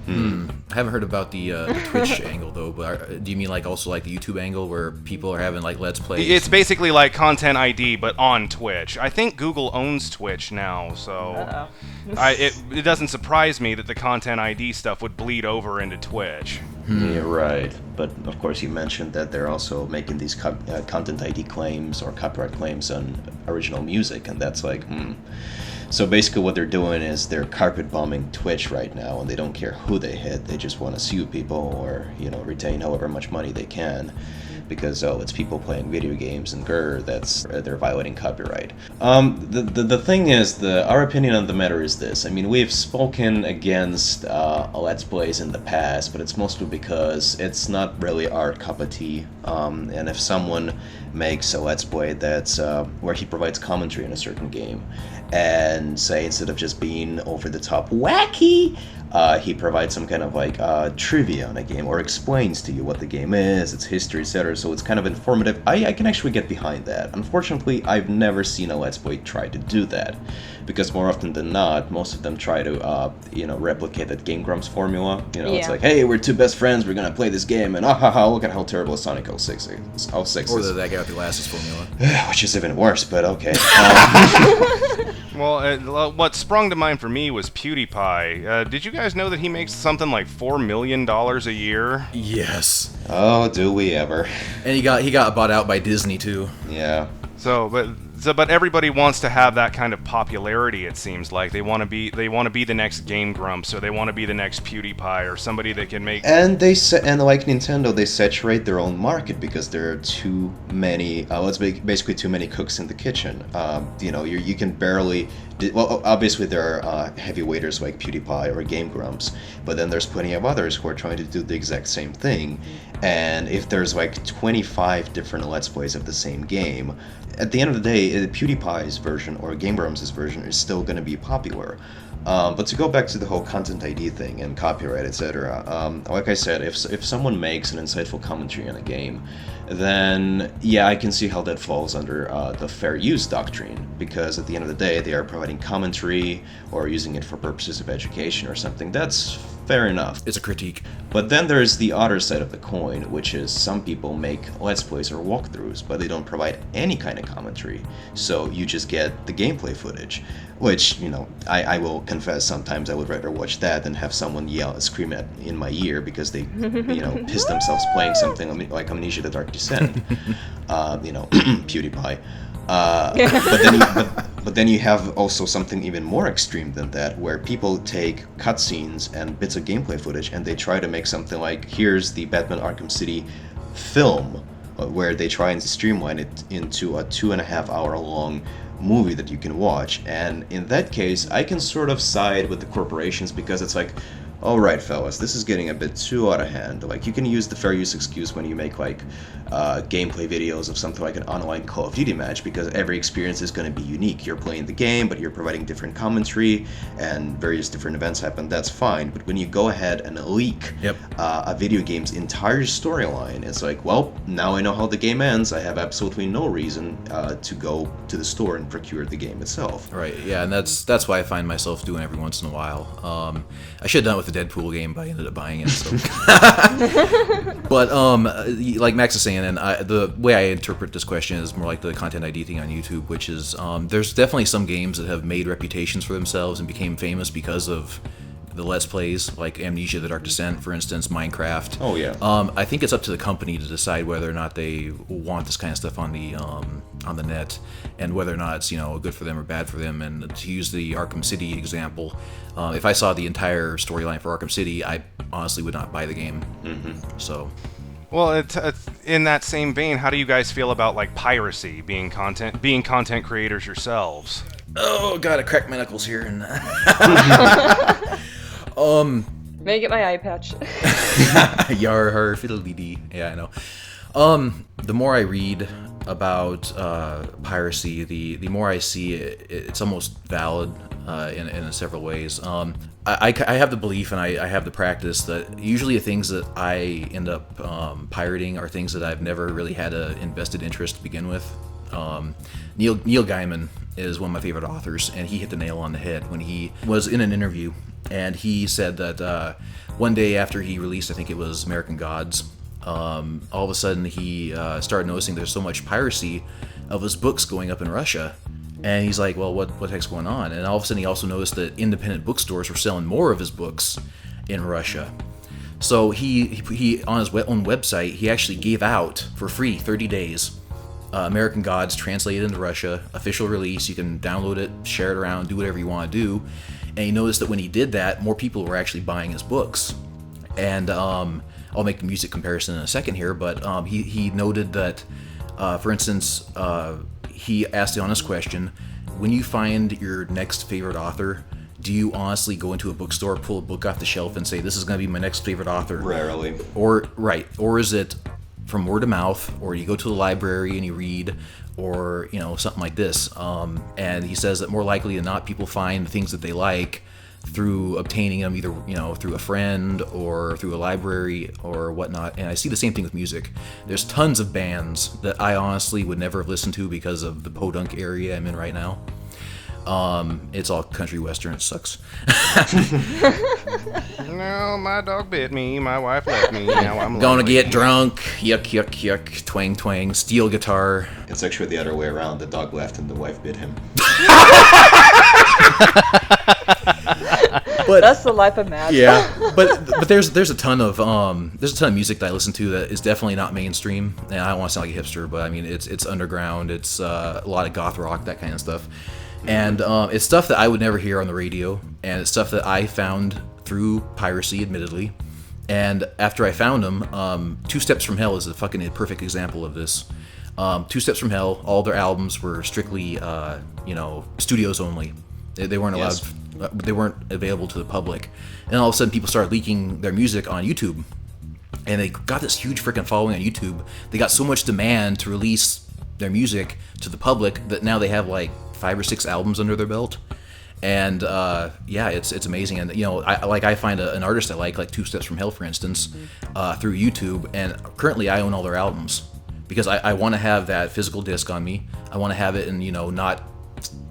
I haven't heard about the Twitch angle though, but do you mean like also like the YouTube angle where people are having like Let's Plays? It's basically like Content ID, but on Twitch. I think Google owns Twitch now, so it doesn't surprise me that the Content ID stuff would bleed over into Twitch. Yeah, right. But of course, you mentioned that they're also making these Content ID claims or copyright claims on original music, and that's like, So basically what they're doing is they're carpet bombing Twitch right now, and they don't care who they hit. They just want to sue people or, retain however much money they can because, it's people playing video games and they're violating copyright. The thing is, our opinion on the matter is this. I mean, we've spoken against Let's Plays in the past, but it's mostly because it's not really our cup of tea. And if someone makes a Let's Play that's where he provides commentary on a certain game, and say instead of just being over the top wacky, he provides some kind of like trivia on a game or explains to you what the game is, its history, etc. So it's kind of informative. I can actually get behind that. Unfortunately, I've never seen a Let's Play try to do that, because more often than not, most of them try to replicate that Game Grumps formula. It's like, hey, we're two best friends, we're gonna play this game, and look at how terrible Sonic 06 is. Or that guy with the glasses formula. Which is even worse, but okay. Well, what sprung to mind for me was PewDiePie. Did you guys know that he makes something like $4 million a year? Yes. Oh, do we ever? And he got bought out by Disney too. Yeah. But everybody wants to have that kind of popularity. It seems like they want to be the next Game Grumps, or they want to be the next PewDiePie, or somebody that can make. And like Nintendo, they saturate their own market because there are too many. Basically too many cooks in the kitchen. You can barely. Well, obviously there are heavyweights like PewDiePie or Game Grumps, but then there's plenty of others who are trying to do the exact same thing. And if there's like 25 different Let's Plays of the same game, at the end of the day, PewDiePie's version or Game Grumps' version is still going to be popular. But to go back to the whole Content ID thing and copyright, etc., like I said, if someone makes an insightful commentary on a game, then yeah, I can see how that falls under the fair use doctrine, because at the end of the day, they are providing commentary or using it for purposes of education or something. That's fair enough. It's a critique. But then there's the other side of the coin, which is some people make Let's Plays or walkthroughs, but they don't provide any kind of commentary. So you just get the gameplay footage, which, I will confess sometimes I would rather watch that than have someone scream in my ear because they, piss themselves playing something like Amnesia: The Dark Descent. PewDiePie. But then you have also something even more extreme than that, where people take cutscenes and bits of gameplay footage and they try to make something like, here's the Batman Arkham City film, where they try and streamline it into a 2.5 hour long movie that you can watch. And in that case, I can sort of side with the corporations, because it's like, all right, fellas, this is getting a bit too out of hand. Like, you can use the fair use excuse when you make like gameplay videos of something like an online Call of Duty match, because every experience is going to be unique. You're playing the game, but you're providing different commentary and various different events happen. That's fine. But when you go ahead and leak a video game's entire storyline, it's like, well, now I know how the game ends. I have absolutely no reason to go to the store and procure the game itself. Right. Yeah, and that's why I find myself doing every once in a while. I should have done it with the Deadpool game, but I ended up buying it. So. But like Max is saying, and the way I interpret this question is more like the Content ID thing on YouTube, which is there's definitely some games that have made reputations for themselves and became famous because of the Let's Plays, like Amnesia: The Dark Descent, for instance, Minecraft. Oh, yeah. I think it's up to the company to decide whether or not they want this kind of stuff on the net, and whether or not it's good for them or bad for them. And to use the Arkham City example, if I saw the entire storyline for Arkham City, I honestly would not buy the game. Mm-hmm. So. Well, it's in that same vein, how do you guys feel about like piracy, being content creators yourselves? Oh god, I cracked my knuckles here. And May I get my eye patch? Yar har fiddly dee. Yeah, I know. The more I read about piracy, the more I see it's almost valid in several ways. I have the belief and I have the practice that usually the things that I end up pirating are things that I've never really had an invested interest to begin with. Neil Gaiman is one of my favorite authors, and he hit the nail on the head when he was in an interview, and he said that one day after he released, I think it was American Gods, all of a sudden he started noticing there's so much piracy of his books going up in Russia. And he's like, well, what the heck's going on? And all of a sudden he also noticed that independent bookstores were selling more of his books in Russia. So he on his own website, he actually gave out for free 30 days American Gods translated into Russia, official release. You can download it, share it around, do whatever you want to do. And he noticed that when he did that, more people were actually buying his books. And I'll make the music comparison in a second here, but he noted that, for instance, he asked the honest question: when you find your next favorite author, do you honestly go into a bookstore, pull a book off the shelf, and say, this is going to be my next favorite author? Rarely. Or is it from word of mouth, or you go to the library and you read, or something like this? And he says that more likely than not, people find things that they like through obtaining them either through a friend or through a library or whatnot. And I see the same thing with music. There's tons of bands that I honestly would never have listened to because of the podunk area I'm in right now. It's all country western. It sucks. No, my dog bit me. My wife left me. Now I'm gonna lonely. get drunk. Yuck, yuck, yuck. Twang, twang. Steel guitar. It's actually the other way around. The dog left and the wife bit him. But that's the life of Matt. Yeah, but there's a ton of music that I listen to that is definitely not mainstream. And I don't want to sound like a hipster, but I mean it's underground. It's a lot of goth rock, that kind of stuff. And it's stuff that I would never hear on the radio, and it's stuff that I found through piracy, admittedly. And after I found them, Two Steps from Hell is a fucking perfect example of this. Two Steps from Hell, all their albums were strictly, studios only. They weren't allowed. Yes. They weren't available to the public. And all of a sudden, people started leaking their music on YouTube, and they got this huge freaking following on YouTube. They got so much demand to release their music to the public that now they have like 5 or 6 albums under their belt. And it's amazing. And I find an artist I like Two Steps from Hell, for instance, through YouTube, and currently I own all their albums because I want to have that physical disc on me. I want to have it in not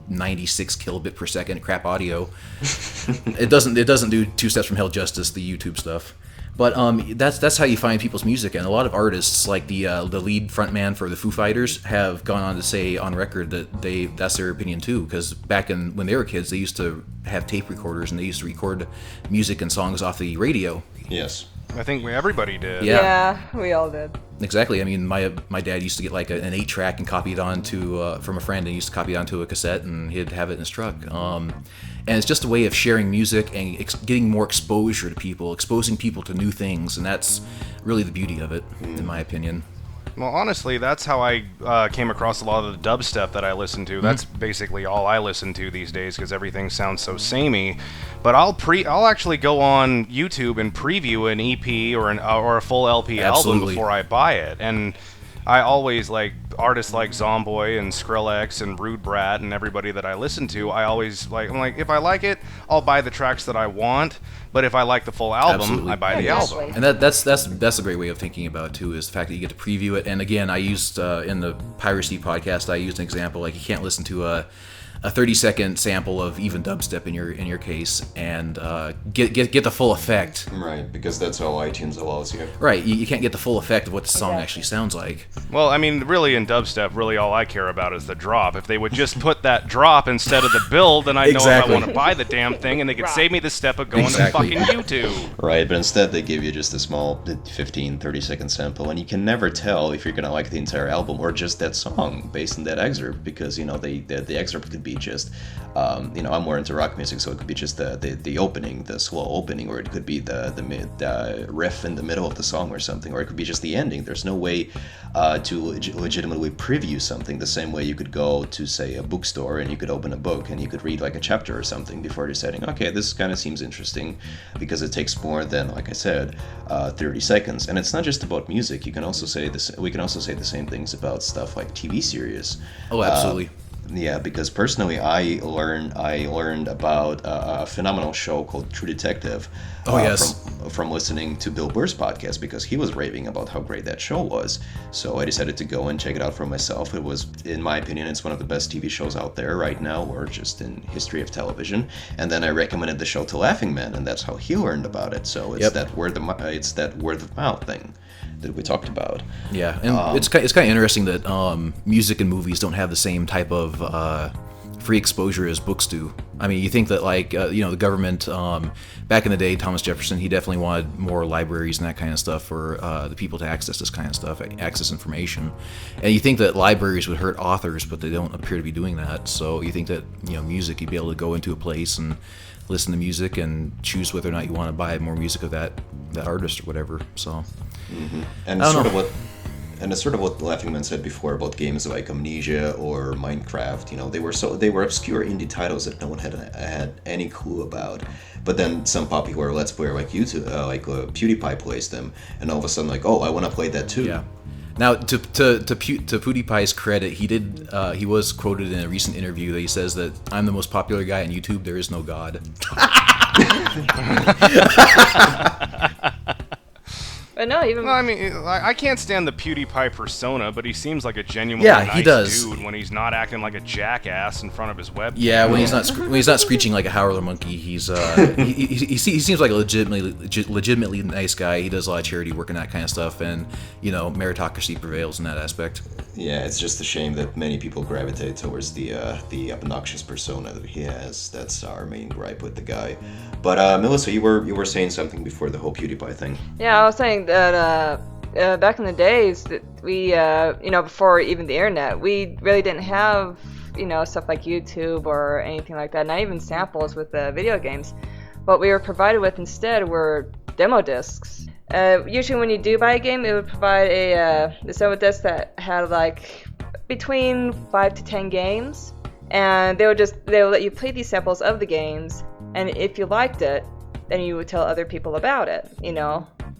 96 kilobit per second crap audio. It doesn't do Two Steps from Hell justice, the YouTube stuff. But that's how you find people's music, and a lot of artists, like the lead frontman for the Foo Fighters, have gone on to say on record that that's their opinion too. Because back when they were kids, they used to have tape recorders and they used to record music and songs off the radio. Yes. I think everybody did. Yeah, we all did. Exactly. I mean, my dad used to get like an 8-track and copy it onto from a friend, and he used to copy it onto a cassette, and he'd have it in his truck. And it's just a way of sharing music and getting more exposure to people, exposing people to new things, and that's really the beauty of it, in my opinion. Well, honestly, that's how I came across a lot of the dubstep that I listen to. That's basically all I listen to these days because everything sounds so samey. But I'll actually go on YouTube and preview an EP or a full LP album before I buy it. And I always like artists like Zomboy and Skrillex and Rude Brat and everybody that I listen to. I'm like, if I like it, I'll buy the tracks that I want. But if I like the full album, I buy the album. And that's a great way of thinking about it too, is the fact that you get to preview it. And again, I used in the Piracy podcast, I used an example like you can't listen to a 30-second sample of even dubstep in your case, and get the full effect. Right, because that's all iTunes allows you. Right, you can't get the full effect of what the song actually sounds like. Well, I mean, really in dubstep, really all I care about is the drop. If they would just put that drop instead of the build, then I know if I want to buy the damn thing, and they could save me the step of going to fucking YouTube. Right, but instead they give you just a small 15, 30-second sample, and you can never tell if you're gonna like the entire album or just that song based on that excerpt, because the excerpt could be just I'm more into rock music, so it could be just the opening, the slow opening, or it could be the riff in the middle of the song or something, or it could be just the ending. There's no way to legitimately preview something the same way you could go to, say, a bookstore and you could open a book and you could read like a chapter or something before deciding, okay, this kind of seems interesting, because it takes more than, like I said, 30 seconds. And it's not just about music. You can also say this. We can also say the same things about stuff like TV series. Oh, absolutely. Yeah, because personally, I learned about a phenomenal show called True Detective. Oh, yes. From listening to Bill Burr's podcast, because he was raving about how great that show was. So I decided to go and check it out for myself. It was, in my opinion, it's one of the best TV shows out there right now, or just in history of television. And then I recommended the show to LaughingMan, and that's how he learned about it. So it's that word of mouth thing that we talked about. Yeah, and it's kind of interesting that music and movies don't have the same type of free exposure as books do. I mean, you think that the government back in the day, Thomas Jefferson, he definitely wanted more libraries and that kind of stuff for the people to access this kind of stuff, access information. And you think that libraries would hurt authors, but they don't appear to be doing that. So you think that music, you'd be able to go into a place and listen to music and choose whether or not you want to buy more music of that artist or whatever. So. Mm-hmm. And it's sort of what LaughingMan said before about games like Amnesia or Minecraft. They were obscure indie titles that no one had any clue about. But then some popular Let's Player like YouTube, PewDiePie plays them, and all of a sudden, like, oh, I want to play that too. Yeah. Now, to PewDiePie's credit, he was quoted in a recent interview that he says that I'm the most popular guy on YouTube. There is no God. But no, even. Well, I mean, I can't stand the PewDiePie persona, but he seems like a genuinely nice dude when he's not acting like a jackass in front of his webcam. Yeah, when he's not screeching like a howler monkey, he's he seems like a legitimately nice guy. He does a lot of charity work and that kind of stuff, and meritocracy prevails in that aspect. Yeah, it's just a shame that many people gravitate towards the obnoxious persona that he has. That's our main gripe with the guy. But Melissa, you were saying something before the whole PewDiePie thing. Yeah, I was saying that back in the days that we, before even the internet, we really didn't have, stuff like YouTube or anything like that, not even samples with video games. What we were provided with instead were demo discs. Usually when you do buy a game, it would provide a demo disc that had like between 5 to 10 games, and they would let you play these samples of the games, and if you liked it, then you would tell other people about it,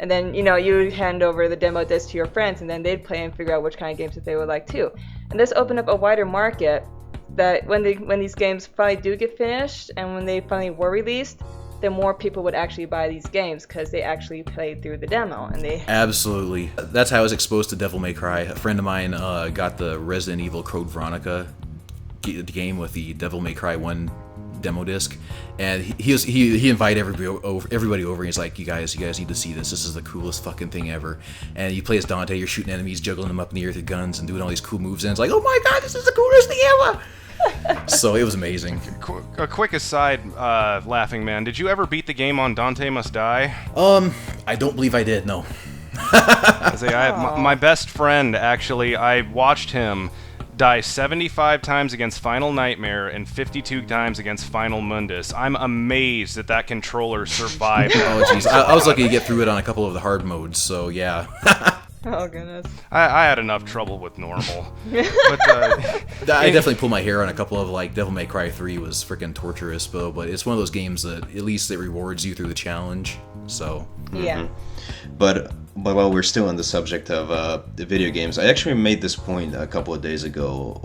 and then you would hand over the demo disc to your friends, and then they'd play and figure out which kind of games that they would like too. And this opened up a wider market that when these games finally do get finished and when they finally were released, then more people would actually buy these games because they actually played through the demo. And they Absolutely. That's how I was exposed to Devil May Cry. A friend of mine got the Resident Evil Code Veronica game with the Devil May Cry 1 demo disc, and he invited everybody over, and he's like, you guys need to see this. This is the coolest fucking thing ever. And you play as Dante, you're shooting enemies, juggling them up in the air with your guns, and doing all these cool moves, and it's like, oh my god, this is the coolest thing ever. So it was amazing. A quick aside, LaughingMan, did you ever beat the game on Dante Must Die? I don't believe I did, no. My best friend, actually, I watched him die 75 times against Final Nightmare and 52 times against Final Mundus. I'm amazed that controller survived. Oh jeez, I was lucky to get through it on a couple of the hard modes, so yeah. Oh goodness. I had enough trouble with normal. But I definitely pulled my hair on a couple of, like, Devil May Cry 3 was freaking torturous, but it's one of those games that at least it rewards you through the challenge. So yeah. But But while we're still on the subject of the video games, I actually made this point a couple of days ago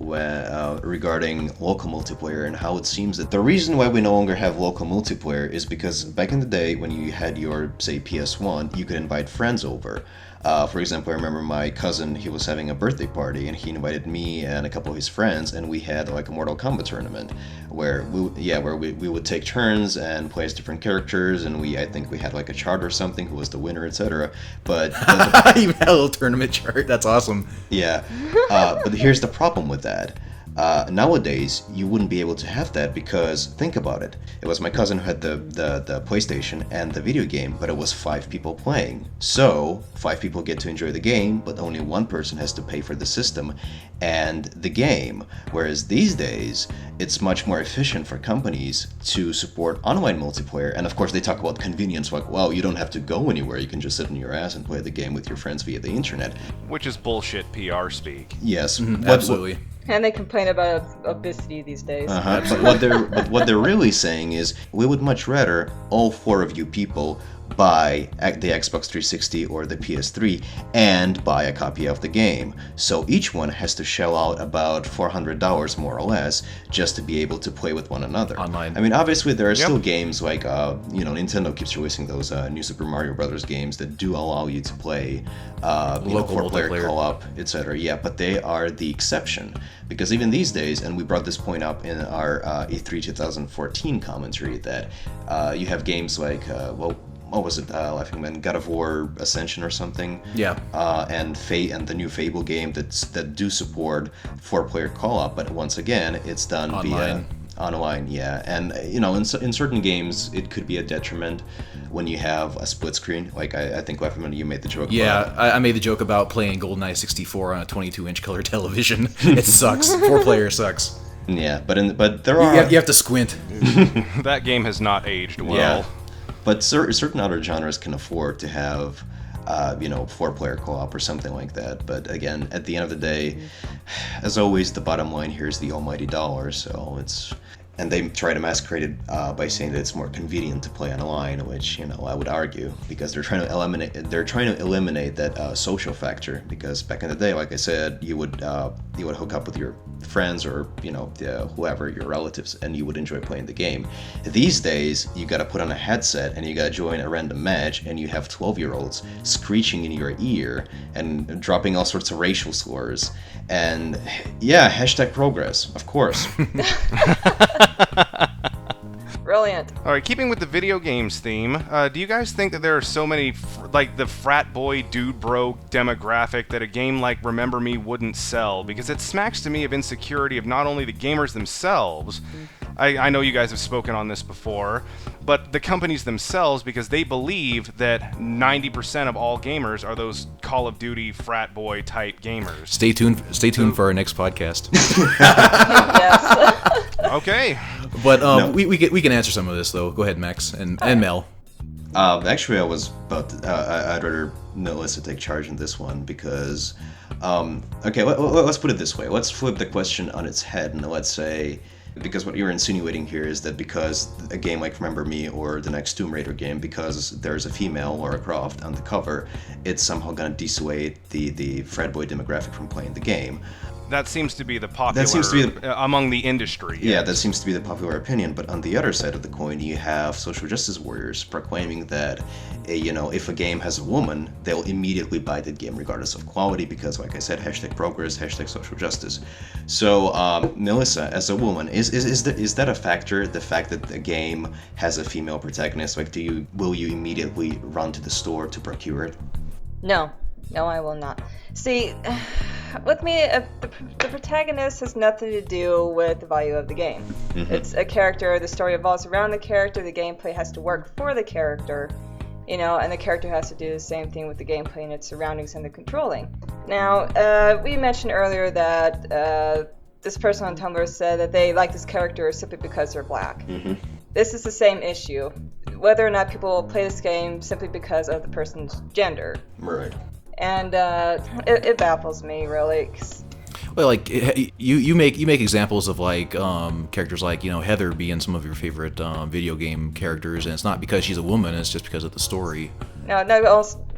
regarding local multiplayer and how it seems that the reason why we no longer have local multiplayer is because back in the day when you had your, say, PS1, you could invite friends over. For example, I remember my cousin, he was having a birthday party and he invited me and a couple of his friends, and we had like a Mortal Kombat tournament where we would take turns and play as different characters, and I think we had like a chart or something, who was the winner, etc. But you had a little tournament chart. That's awesome. Yeah, but here's the problem with that. Nowadays, you wouldn't be able to have that because, think about it. It was my cousin who had the PlayStation and the video game, but it was 5 people playing. So, 5 people get to enjoy the game, but only one person has to pay for the system and the game. Whereas these days, it's much more efficient for companies to support online multiplayer. And of course, they talk about convenience, like, well, you don't have to go anywhere. You can just sit on your ass and play the game with your friends via the internet. Which is bullshit PR speak. Yes. Absolutely. And they complain about obesity these days. But what they're really saying is, we would much rather all 4 of you people buy the Xbox 360 or the PS3 and buy a copy of the game. So each one has to shell out about $400 more or less just to be able to play with one another. Online. I mean, obviously there are still games like, Nintendo keeps releasing those new Super Mario Brothers games that do allow you to play local 4-player co-op, etc. Yeah, but they are the exception. Because even these days, and we brought this point up in our E3 2014 commentary, that you have games like, what was it, LaughingMan, God of War Ascension or something? Yeah. And Fate and the new Fable game that do support 4-player co-op, but once again, it's done via online. Yeah, and in certain games, it could be a detriment when you have a split screen. Like I think LaughingMan, you made the joke. Yeah, I made the joke about playing GoldenEye 64 on a 22-inch color television. It sucks. 4-player sucks. Yeah, but there are. You have to squint. That game has not aged well. Yeah. But certain other genres can afford to have, 4-player co-op or something like that. But again, at the end of the day, as always, the bottom line here is the almighty dollar. So it's, and they try to masquerade it by saying that it's more convenient to play online, which I would argue, because they're trying to eliminate that social factor. Because back in the day, like I said, you would hook up with your friends or whoever, your relatives, and you would enjoy playing the game. These days, you got to put on a headset and you got to join a random match, and you have 12-year-olds screeching in your ear and dropping all sorts of racial slurs. And yeah, #progress, of course. Brilliant. All right, keeping with the video games theme, do you guys think that there are so many, like the frat boy, dude bro demographic that a game like Remember Me wouldn't sell? Because it smacks to me of insecurity of not only the gamers themselves, I know you guys have spoken on this before, but the companies themselves, because they believe that 90% of all gamers are those Call of Duty frat boy type gamers. Stay tuned for our next podcast. Yes. Okay. But No. we can answer some of this though. Go ahead, Max and Mel. Actually, I was about to, I'd rather Melissa take charge in this one because, okay, let's put it this way. Let's flip the question on its head, and let's say, because what you're insinuating here is that because a game like Remember Me or the next Tomb Raider game, because there's a female Lara Croft on the cover, it's somehow going to dissuade the frat boy demographic from playing the game. That seems to be the popular among the industry. Yeah, that seems to be the popular opinion. But on the other side of the coin, you have social justice warriors proclaiming that, if a game has a woman, they'll immediately buy that game regardless of quality because, like I said, #progress, #social justice. So, Melissa, as a woman, is that a factor? The fact that the game has a female protagonist, like, will you immediately run to the store to procure it? No, I will not. See, with me, the protagonist has nothing to do with the value of the game. Mm-hmm. It's a character, the story evolves around the character, the gameplay has to work for the character, and the character has to do the same thing with the gameplay and its surroundings and the controlling. Now, we mentioned earlier that this person on Tumblr said that they like this character simply because they're black. Mm-hmm. This is the same issue, whether or not people play this game simply because of the person's gender. Right. And it baffles me, really. Well, like you make examples of like characters like Heather being some of your favorite video game characters, and it's not because she's a woman; it's just because of the story. No,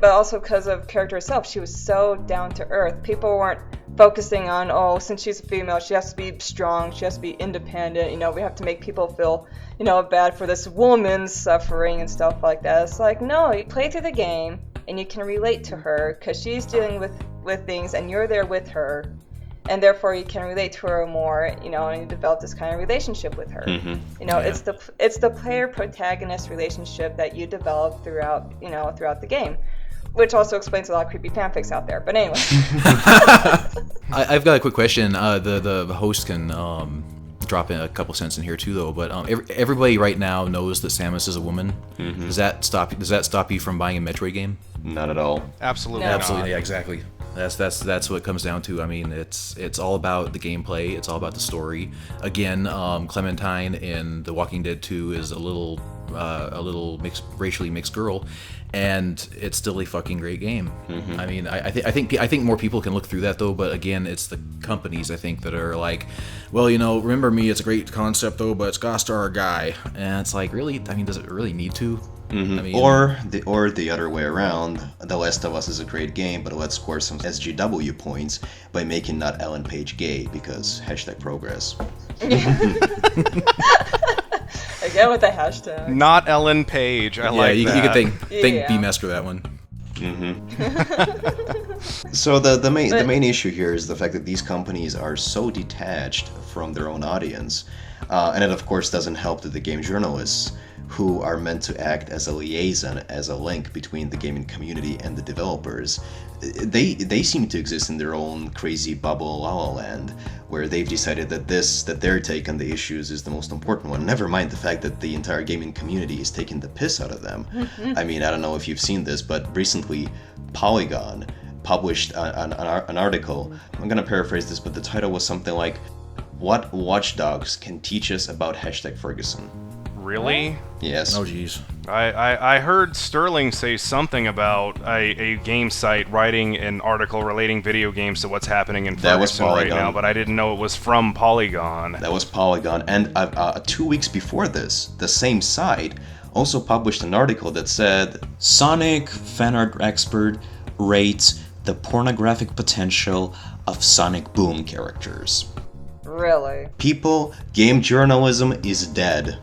but also because of character herself. She was so down to earth. People weren't focusing on, since she's a female, she has to be strong, she has to be independent. We have to make people feel, bad for this woman's suffering and stuff like that. It's like, no, you play through the game and you can relate to her because she's dealing with things and you're there with her. And therefore, you can relate to her more, and you develop this kind of relationship with her. Mm-hmm. It's the player-protagonist relationship that you develop throughout the game, which also explains a lot of creepy fanfics out there. But anyway, I've got a quick question. The host can drop in a couple cents in here too, though. But everybody right now knows that Samus is a woman. Mm-hmm. Does that stop you from buying a Metroid game? Not at all. Absolutely No. not. Absolutely, yeah, exactly. That's what it comes down to. I mean, it's all about the gameplay. It's all about the story. Again, Clementine in The Walking Dead 2 is a little racially mixed girl, and it's still a fucking great game. Mm-hmm. I mean, I think more people can look through that though. But again, it's the companies I think that are like, well, remember me? It's a great concept though, but it's gotta star a guy, and it's like, really? I mean, does it really need to? Mm-hmm. I mean, or the other way around. The Last of Us is a great game, but let's score some SGW points by making not Ellen Page gay because #progress. again with the hashtag. Not Ellen Page. I like you that. could thank Yeah. BMS for that one. Mm-hmm. So the main issue here is the fact that these companies are so detached from their own audience, and it of course doesn't help that the game journalists, who are meant to act as a liaison, as a link between the gaming community and the developers, they seem to exist in their own crazy bubble La La Land, where they've decided that their take on the issues is the most important one. Never mind the fact that the entire gaming community is taking the piss out of them. I mean, I don't know if you've seen this, but recently Polygon published an article. I'm gonna paraphrase this, but the title was something like, "What Watchdogs Can Teach Us About #Ferguson." Really? Yes. Oh jeez. I heard Sterling say something about a game site writing an article relating video games to what's happening in That was Ferguson right Polygon. now, but I didn't know it was from Polygon. That was Polygon, and 2 weeks before this, the same site also published an article that said, "Sonic fan art expert rates the pornographic potential of Sonic Boom characters." Really? People, game journalism is dead.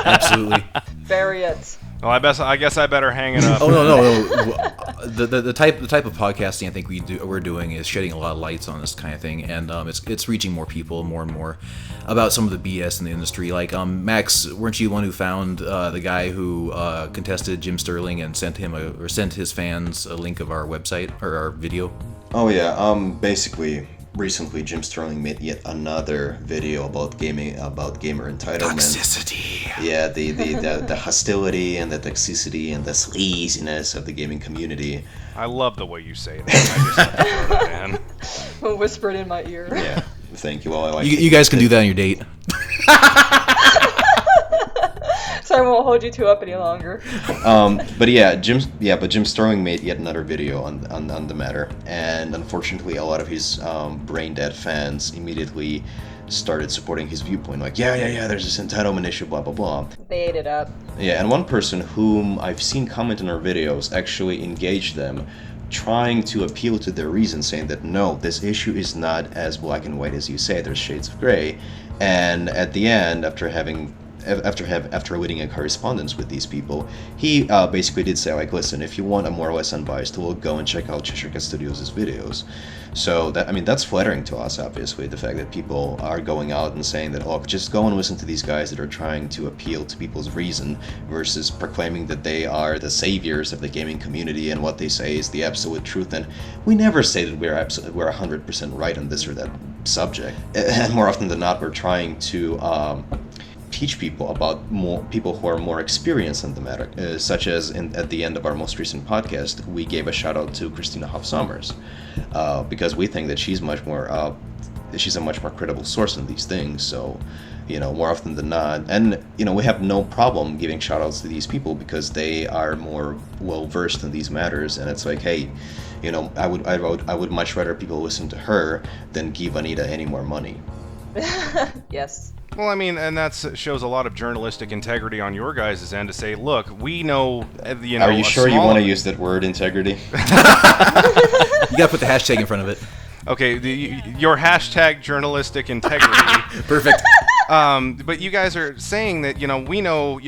Absolutely. Bury it. Well, I guess I better hang it up. Oh no. The type of podcasting I think we're doing is shedding a lot of lights on this kind of thing, and it's reaching more people more and more about some of the BS in the industry. Like Max, weren't you the one who found the guy who contested Jim Sterling and sent his fans a link of our website or our video? Oh yeah, basically, recently Jim Sterling made yet another video about gamer entitlement. Toxicity. Yeah, the hostility and the toxicity and the sleaziness of the gaming community. I love the way you say that. I just have to throw that in. Whispered in my ear. Yeah, thank you. Well, I like You guys can do that on your date. Sorry, I won't hold you two up any longer. But Jim Sterling made yet another video on the matter, and unfortunately, a lot of his brain dead fans immediately started supporting his viewpoint, like, yeah, there's this entitlement issue, blah blah blah. They ate it up. Yeah, and one person whom I've seen comment on our videos actually engaged them, trying to appeal to their reason, saying that no, this issue is not as black and white as you say. There's shades of gray, and at the end, after reading a correspondence with these people, he basically did say, like, listen, if you want a more or less unbiased look, go and check out Cheshire Cat Studios' videos. So that's flattering to us, obviously, the fact that people are going out and saying that, oh, just go and listen to these guys that are trying to appeal to people's reason, versus proclaiming that they are the saviors of the gaming community and what they say is the absolute truth. And we never say that we're 100% right on this or that subject. And more often than not, we're trying to teach people about people who are more experienced in the matter, such as at the end of our most recent podcast, we gave a shout out to Christina Hoff Sommers, because we think that she's a much more credible source in these things. So more often than not. And, we have no problem giving shout-outs to these people because they are more well-versed in these matters. And it's like, hey, I would much rather people listen to her than give Anita any more money. Yes. Well, I mean, and that shows a lot of journalistic integrity on your guys' end to say, look, we know, Are you sure you want to use that word, integrity? You gotta put the hashtag in front of it. Okay, your hashtag journalistic integrity. Perfect. But you guys are saying that, we know,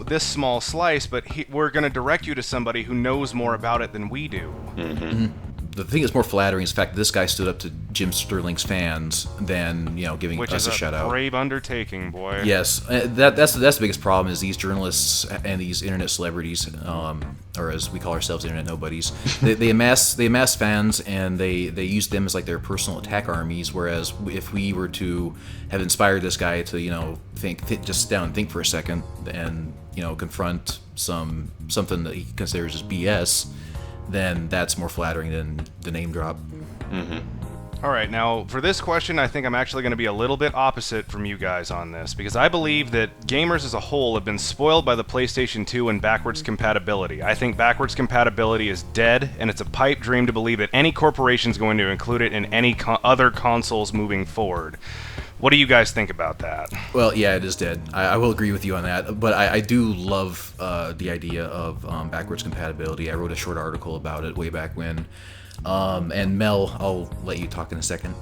this small slice, but we're going to direct you to somebody who knows more about it than we do. Mm-hmm. The thing that's more flattering is the fact that this guy stood up to Jim Sterling's fans than, giving us a shout out. Which is a brave undertaking, boy. Yes, that's the biggest problem is these journalists and these internet celebrities, or as we call ourselves, internet nobodies. they amass fans and they use them as like their personal attack armies. Whereas if we were to have inspired this guy to just sit down and think for a second and confront something that he considers as BS, then that's more flattering than the name drop. Mm-hmm. All right, now for this question, I think I'm actually going to be a little bit opposite from you guys on this, because I believe that gamers as a whole have been spoiled by the PlayStation 2 and backwards compatibility. I think backwards compatibility is dead, and it's a pipe dream to believe that any corporation is going to include it in any other consoles moving forward. What do you guys think about that? Well, yeah, it is dead. I will agree with you on that, but I do love the idea of backwards compatibility. I wrote a short article about it way back when. And Mel, I'll let you talk in a second.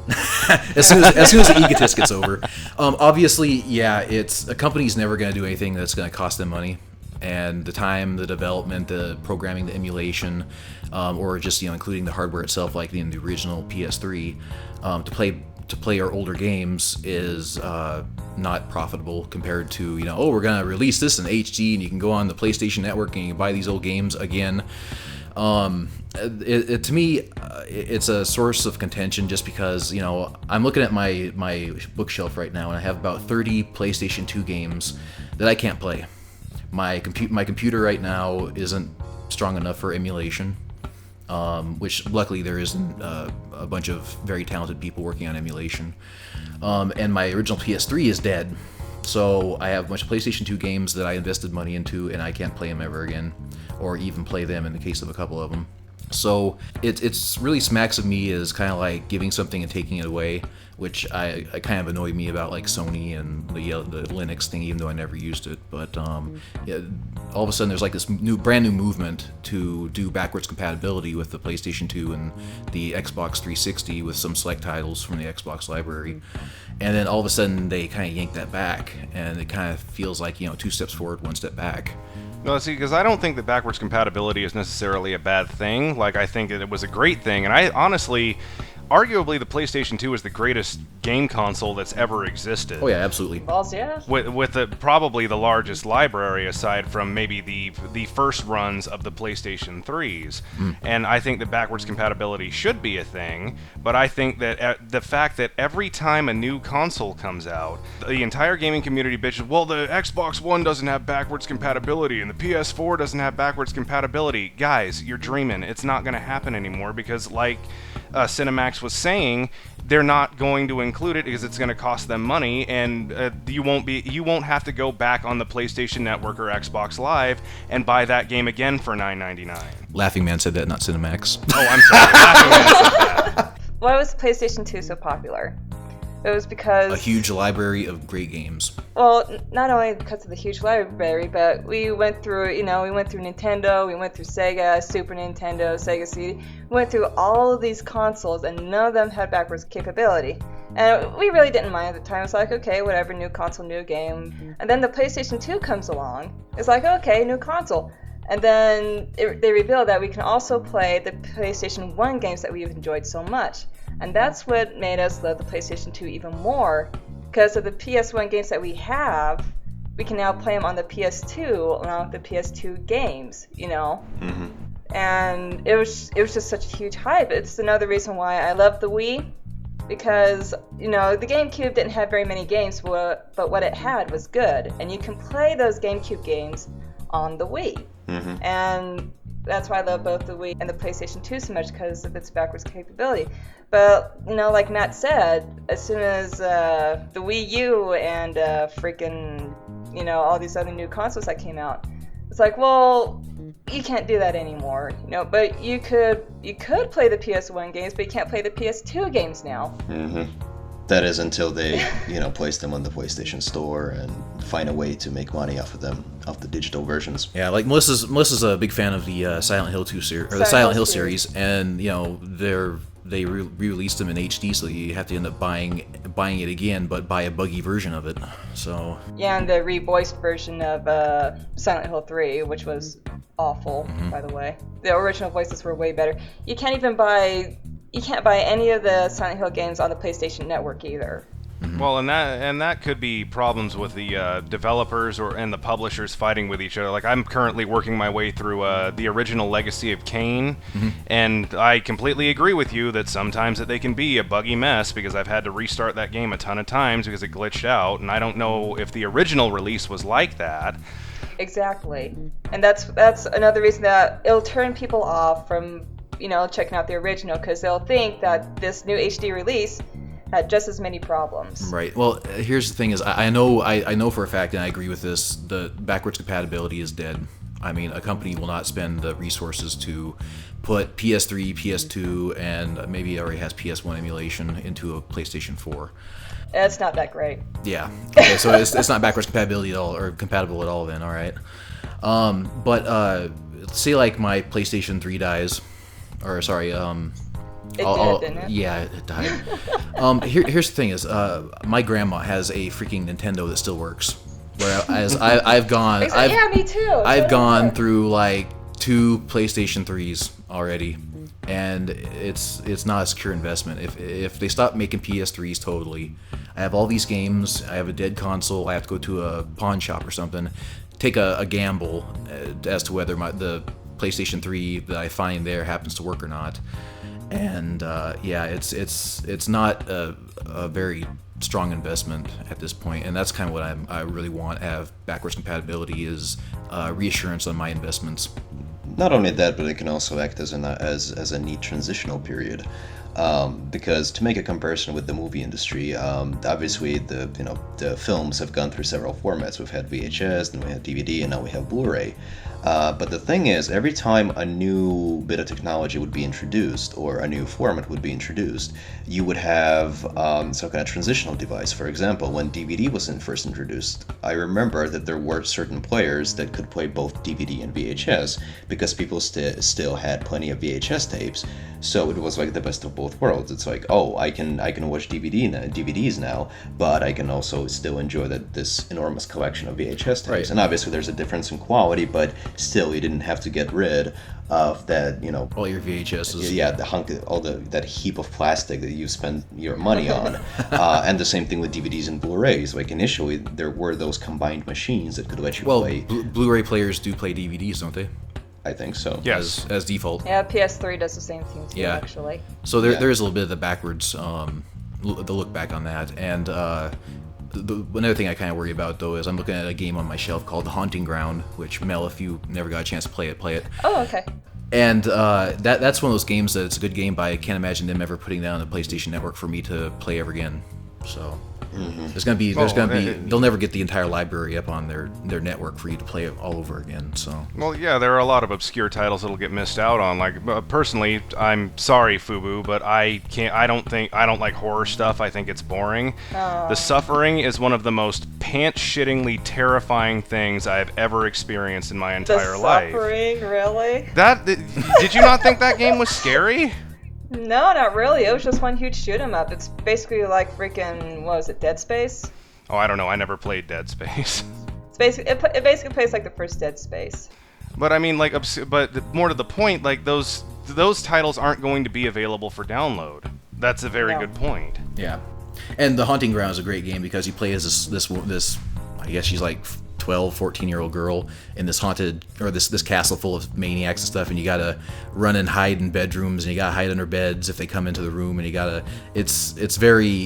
as soon as the egotist gets over. Obviously, yeah, a company's never going to do anything that's going to cost them money. And the time, the development, the programming, the emulation, or just including the hardware itself, like in the original PS3, to play our older games is not profitable compared to we're gonna release this in HD and you can go on the PlayStation Network and you can buy these old games again. To me, it's a source of contention just because I'm looking at my bookshelf right now and I have about 30 PlayStation 2 games that I can't play. My computer right now isn't strong enough for emulation. Which luckily there isn't a bunch of very talented people working on emulation. And my original PS3 is dead. So I have a bunch of PlayStation 2 games that I invested money into and I can't play them ever again. Or even play them in the case of a couple of them. So it's really smacks of me as kind of like giving something and taking it away, which I kind of annoyed me about like Sony and the Linux thing, even though I never used it. But yeah, all of a sudden there's like this brand new movement to do backwards compatibility with the PlayStation 2 and the Xbox 360 with some select titles from the Xbox library. And then all of a sudden they kind of yank that back, and it kind of feels like 2 steps forward, 1 step back. No, see, because I don't think that backwards compatibility is necessarily a bad thing. Like, I think that it was a great thing, and I honestly, arguably, the PlayStation 2 is the greatest game console that's ever existed. Oh yeah, absolutely. Balls, yeah. With probably the largest library aside from maybe the first runs of the PlayStation 3s. And I think that backwards compatibility should be a thing, but I think that the fact that every time a new console comes out, the entire gaming community bitches, well, the Xbox One doesn't have backwards compatibility and the PS4 doesn't have backwards compatibility. Guys, you're dreaming. It's not going to happen anymore because, like CineMax was saying, they're not going to include it because it's going to cost them money, and you won't have to go back on the PlayStation Network or Xbox Live and buy that game again for $9.99. LaughingMan said that, not CineMax. Oh, I'm sorry. LaughingMan said that. Why was PlayStation 2 so popular? It was because... a huge library of great games. Well, not only because of the huge library, but we went through Nintendo, we went through Sega, Super Nintendo, Sega CD. We went through all of these consoles, and none of them had backwards capability. And we really didn't mind at the time. It's like, okay, whatever, new console, new game. And then the PlayStation 2 comes along. It's like, okay, new console. And then they reveal that we can also play the PlayStation 1 games that we've enjoyed so much. And that's what made us love the PlayStation 2 even more. Because of the PS1 games that we have, we can now play them on the PS2 along with the PS2 games, Mm-hmm. And it was just such a huge hype. It's another reason why I love the Wii. Because, the GameCube didn't have very many games, but what it had was good. And you can play those GameCube games on the Wii. Mm-hmm. And That's why I love both the Wii and the PlayStation 2 so much, because of its backwards capability. But, like Matt said, as soon as the Wii U and freaking, all these other new consoles that came out, it's like, well, you can't do that anymore, but you could play the PS1 games, but you can't play the PS2 games now. Mm-hmm. That is until they, place them on the PlayStation Store and find a way to make money off of them, off the digital versions. Yeah, like Melissa's a big fan of the Silent Hill 2 series, or the Silent Hill series, and they re-released them in HD, so you have to end up buying it again, but buy a buggy version of it. So yeah, and the re-voiced version of Silent Hill 3, which was awful, by the way. The original voices were way better. You can't buy any of the Silent Hill games on the PlayStation Network either. Well, and that could be problems with the developers and the publishers fighting with each other. Like, I'm currently working my way through the original Legacy of Kain, and I completely agree with you that sometimes they can be a buggy mess, because I've had to restart that game a ton of times because it glitched out, and I don't know if the original release was like that. Exactly. And that's another reason that it'll turn people off from checking out the original, because they'll think that this new HD release had just as many problems. Right. Well, here's the thing: is I know for a fact, and I agree with this, the backwards compatibility is dead. I mean, a company will not spend the resources to put PS3, PS2, and maybe it already has PS1 emulation into a PlayStation 4. It's not that great. Yeah. Okay, so it's not backwards compatibility at all, or compatible at all. Then, all right. But say like my PlayStation 3 dies, or sorry, didn't it? Yeah, it died. Here's the thing: is my grandma has a freaking Nintendo that still works. Whereas I've gone, yeah, me too. I've gone through like 2 PlayStation 3s already, and it's not a secure investment. If they stop making PS3s totally, I have all these games. I have a dead console. I have to go to a pawn shop or something, take a gamble as to whether the PlayStation 3 that I find there happens to work or not. And yeah, it's not a very strong investment at this point, and that's kind of what I really want to have backwards compatibility, is reassurance on my investments. Not only that, but it can also act as a neat transitional period. Because to make a comparison with the movie industry, obviously the films have gone through several formats. We've had VHS, then we had DVD, and now we have Blu-ray. But the thing is, every time a new bit of technology would be introduced, or a new format would be introduced, you would have some kind of transitional device. For example, when DVD was first introduced, I remember that there were certain players that could play both DVD and VHS, because people still had plenty of VHS tapes. So it was like the best of both worlds. It's like, oh, I can watch DVDs now, but I can also still enjoy this enormous collection of VHS tapes. Right. And obviously there's a difference in quality, but still you didn't have to get rid of that, all your VHSs. Yeah, that heap of plastic that you spend your money on. And the same thing with DVDs and Blu-rays. Like, initially there were those combined machines that could let you play. Blu-ray players do play DVDs, don't they? I think so. Yes. As default. Yeah, PS3 does the same thing too, actually. So there is a little bit of the backwards, the look back on that. And another thing I kind of worry about, though, is I'm looking at a game on my shelf called The Haunting Ground, which, Mel, if you never got a chance to play it. Oh, okay. And that's one of those games that it's a good game, but I can't imagine them ever putting that on the PlayStation Network for me to play ever again. So they'll never get the entire library up on their network for you to play it all over again. So Well, yeah, there are a lot of obscure titles that'll get missed out on. Like, personally, I'm sorry, Fuboo, but I don't like horror stuff. I think it's boring. The Suffering is one of the most pants-shittingly terrifying things I've ever experienced in my entire life. The Suffering, really? Did you not think that game was scary? No, not really. It was just one huge shoot 'em up. It's basically like freaking, what was it, Dead Space? Oh, I don't know. I never played Dead Space. It basically plays like the first Dead Space. But I mean, but more to the point, like those titles aren't going to be available for download. That's a very good point. yeah, and The Haunting Ground is a great game because you play as this I guess she's like 12, 14-year-old girl in this haunted, or this castle full of maniacs and stuff, and you gotta run and hide in bedrooms, and you gotta hide under beds if they come into the room, and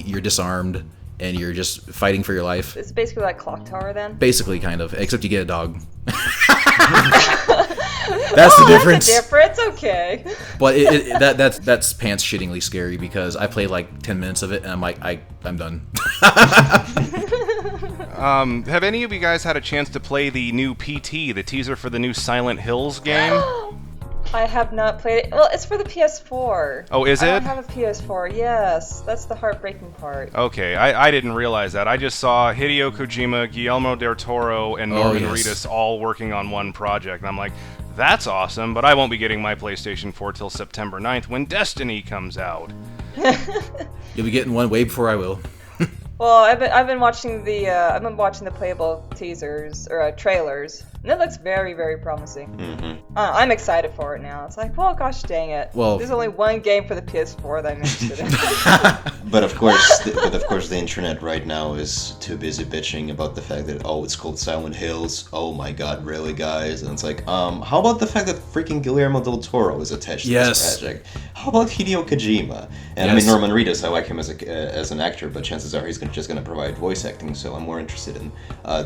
you're disarmed, and you're just fighting for your life. It's basically like Clock Tower then? Basically, kind of, except you get a dog. That's the difference. That's the difference. Okay. But that's pants shittingly scary because I played like 10 minutes of it and I'm like, I'm done. Have any of you guys had a chance to play the new PT, the teaser for the new Silent Hills game? I have not played it. Well, it's for the PS4. Oh, is it? I don't have a PS4. Yes, that's the heartbreaking part. Okay, I didn't realize that. I just saw Hideo Kojima, Guillermo del Toro, and Norman Reedus all working on one project, and I'm like, that's awesome, but I won't be getting my PlayStation 4 till September 9th when Destiny comes out. You'll be getting one way before I will. Well, I've been watching the playable teasers or trailers, and it looks very, very promising. Mm-hmm. I'm excited for it now. It's like, well, gosh dang it. Well, there's only one game for the PS4 that I'm interested in. But of course, the internet right now is too busy bitching about the fact that it's called Silent Hills. Oh my God, really, guys? And it's like, how about the fact that freaking Guillermo del Toro is attached to this project? How about Hideo Kojima? And I mean, Norman Reedus, I like him as an actor, but chances are he's just going to provide voice acting. So I'm more interested in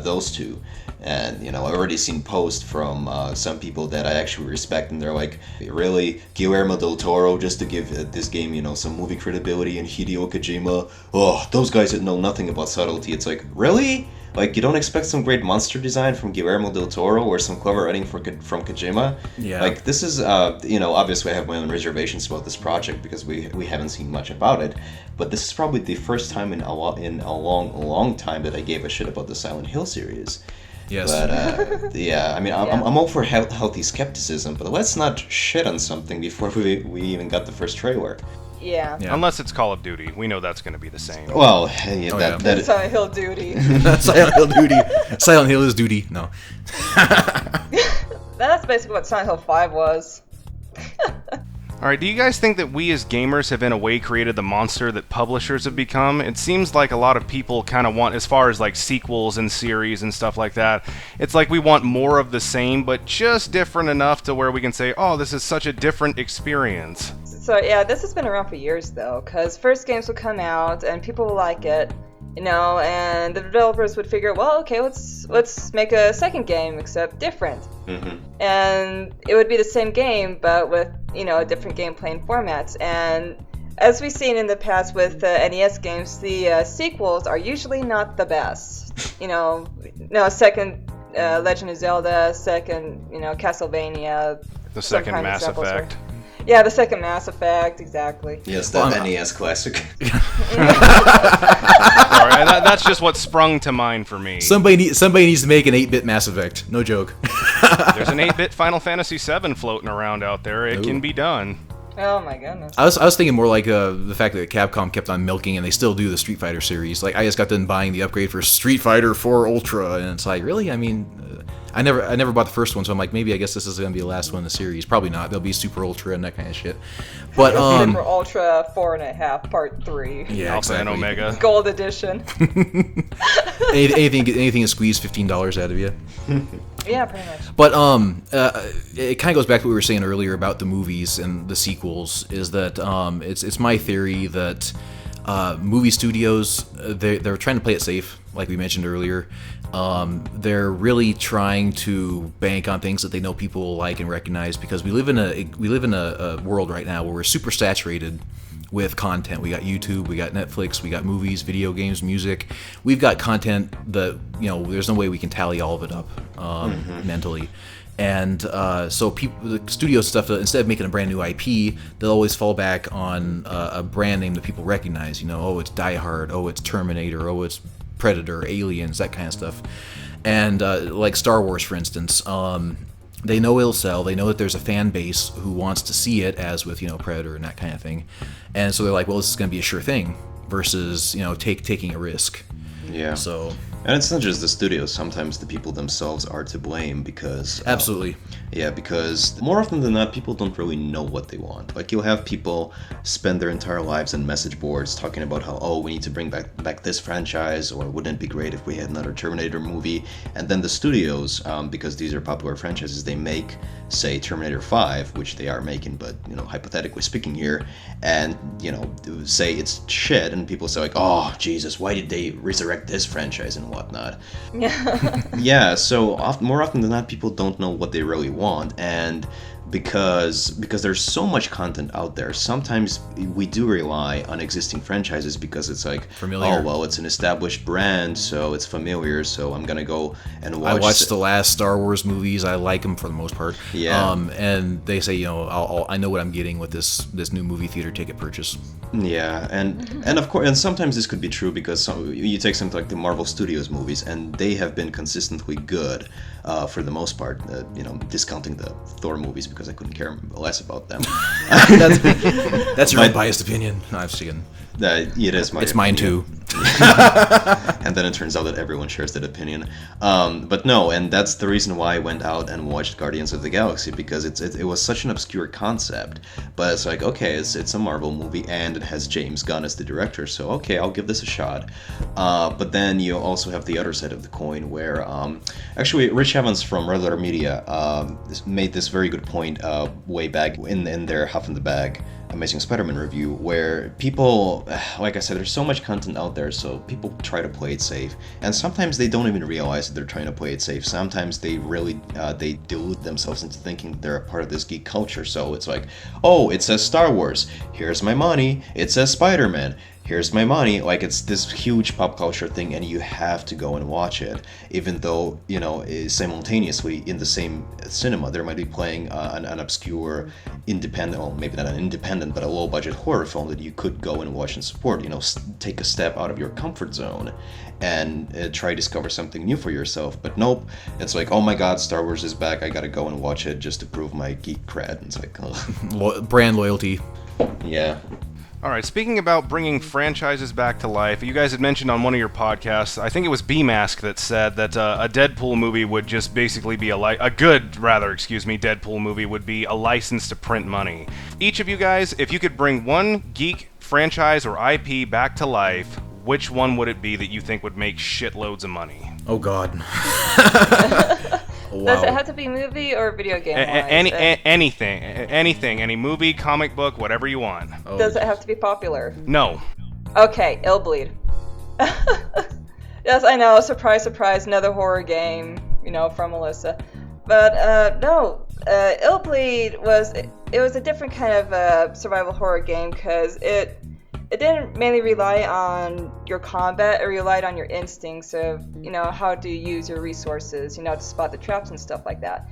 those two. And I've already seen posts from some people that I actually respect, and they're like, really, Guillermo del Toro just to give this game some movie credibility, and Hideo Kojima, those guys that know nothing about subtlety. It's like, really? Like, you don't expect some great monster design from Guillermo del Toro or some clever writing from Kojima? Yeah. Like, this is, obviously I have my own reservations about this project because we haven't seen much about it, but this is probably the first time in a long time that I gave a shit about the Silent Hill series. Yes. But, yeah, I mean, I'm all for healthy skepticism, but let's not shit on something before we even got the first trailer. Yeah. Unless it's Call of Duty. We know that's going to be the same. Well, that is... Silent Hill duty. Silent Hill duty. Silent Hill is duty. No. That's basically what Silent Hill 5 was. Alright, do you guys think that we as gamers have in a way created the monster that publishers have become? It seems like a lot of people kind of want, as far as like sequels and series and stuff like that, it's like we want more of the same, but just different enough to where we can say, oh, this is such a different experience. So yeah, this has been around for years though, because first games would come out and people would like it, and the developers would figure, well, okay, let's make a second game except different. Mm-hmm. And it would be the same game, but with different gameplay and formats. And as we've seen in the past with NES games, the sequels are usually not the best. Second Legend of Zelda, second Castlevania. The second Mass Effect. Yeah, the second Mass Effect, exactly. Yes, that NES classic. Sorry, that's just what sprung to mind for me. Somebody needs to make an 8-bit Mass Effect. No joke. There's an 8-bit Final Fantasy VII floating around out there. It can be done. Oh my goodness. I was thinking more like the fact that Capcom kept on milking, and they still do the Street Fighter series. Like, I just got done buying the upgrade for Street Fighter 4 Ultra, and it's like, really? I mean, I never bought the first one, so I'm like, maybe I guess this is gonna be the last one in the series. Probably not. There'll be Super Ultra and that kind of shit. But Super Ultra 4.5 Part 3. Yeah, Alpha and Omega. Gold Edition. anything to squeeze $15 out of you. Yeah, pretty much. But it kind of goes back to what we were saying earlier about the movies and the sequels. Is that it's my theory that movie studios they're trying to play it safe, like we mentioned earlier. They're really trying to bank on things that they know people will like and recognize, because we live in a world right now where we're super saturated with content. We got YouTube, we got Netflix, we got movies, video games, music. We've got content that there's no way we can tally all of it up mentally. And so the studio stuff, instead of making a brand new IP, they'll always fall back on a brand name that people recognize. Oh, it's Die Hard. Oh, it's Terminator. Oh, it's Predator, Aliens, that kind of stuff. And like Star Wars, for instance, they know it'll sell. They know that there's a fan base who wants to see it, as with Predator and that kind of thing. And so they're like, well, this is going to be a sure thing versus taking a risk. Yeah. So. And it's not just the studios. Sometimes the people themselves are to blame because... Absolutely. Yeah, because more often than not, people don't really know what they want. Like, you'll have people spend their entire lives on message boards talking about how, we need to bring back this franchise, or wouldn't it be great if we had another Terminator movie? And then the studios, because these are popular franchises, they make, say, Terminator 5, which they are making, but, hypothetically speaking here, and, say it's shit, and people say, like, oh, Jesus, why did they resurrect this franchise? And whatnot. Yeah. Yeah, so more often than not, people don't know what they really want, and because there's so much content out there, sometimes we do rely on existing franchises because it's like, Familiar. oh well, it's an established brand, so it's familiar, so I'm gonna go and watch. I watched the last Star Wars movies. I like them for the most part. Yeah. And they say, I know what I'm getting with this new movie theater ticket purchase. Yeah, and of course, and sometimes this could be true because you take something like the Marvel Studios movies, and they have been consistently good for the most part. Discounting the Thor movies because I couldn't care less about them. That's your own biased opinion. No, I'm just kidding. It is my. It's mine too. And then it turns out that everyone shares that opinion. But no, and that's the reason why I went out and watched Guardians of the Galaxy, because it was such an obscure concept. But it's like, okay, it's a Marvel movie and it has James Gunn as the director, so okay, I'll give this a shot. But then you also have the other side of the coin where actually Rich Evans from Red Letter Media made this very good point way back in their Huff in the Bag Amazing Spider-Man review, where people, like I said, there's so much content out there, so people try to play it safe, and sometimes they don't even realize that they're trying to play it safe. Sometimes they really they delude themselves into thinking they're a part of this geek culture. So it's like, oh, it says Star Wars, here's my money. It says Spider-Man, here's my money. Like, it's this huge pop culture thing, and you have to go and watch it, even though, simultaneously in the same cinema there might be playing an obscure independent, well, maybe not an independent, but a low budget horror film that you could go and watch and support. Take a step out of your comfort zone and try to discover something new for yourself. But nope, it's like, oh my god, Star Wars is back, I gotta go and watch it just to prove my geek cred. And it's like, ugh. Brand loyalty. Yeah. All right, speaking about bringing franchises back to life, you guys had mentioned on one of your podcasts, I think it was B-Mask that said that a Deadpool movie would just basically be Deadpool movie would be a license to print money. Each of you guys, if you could bring one geek franchise or IP back to life, which one would it be that you think would make shitloads of money? Oh God. Wow. Does it have to be movie or video game? Anything, any movie, comic book, whatever you want. Oh. Does it have to be popular? No. Okay, Illbleed. Yes, I know. Surprise, surprise. Another horror game, from Melissa. But no, Illbleed was a different kind of survival horror game because it didn't mainly rely on your combat. It relied on your instincts of, how to use your resources, to spot the traps and stuff like that.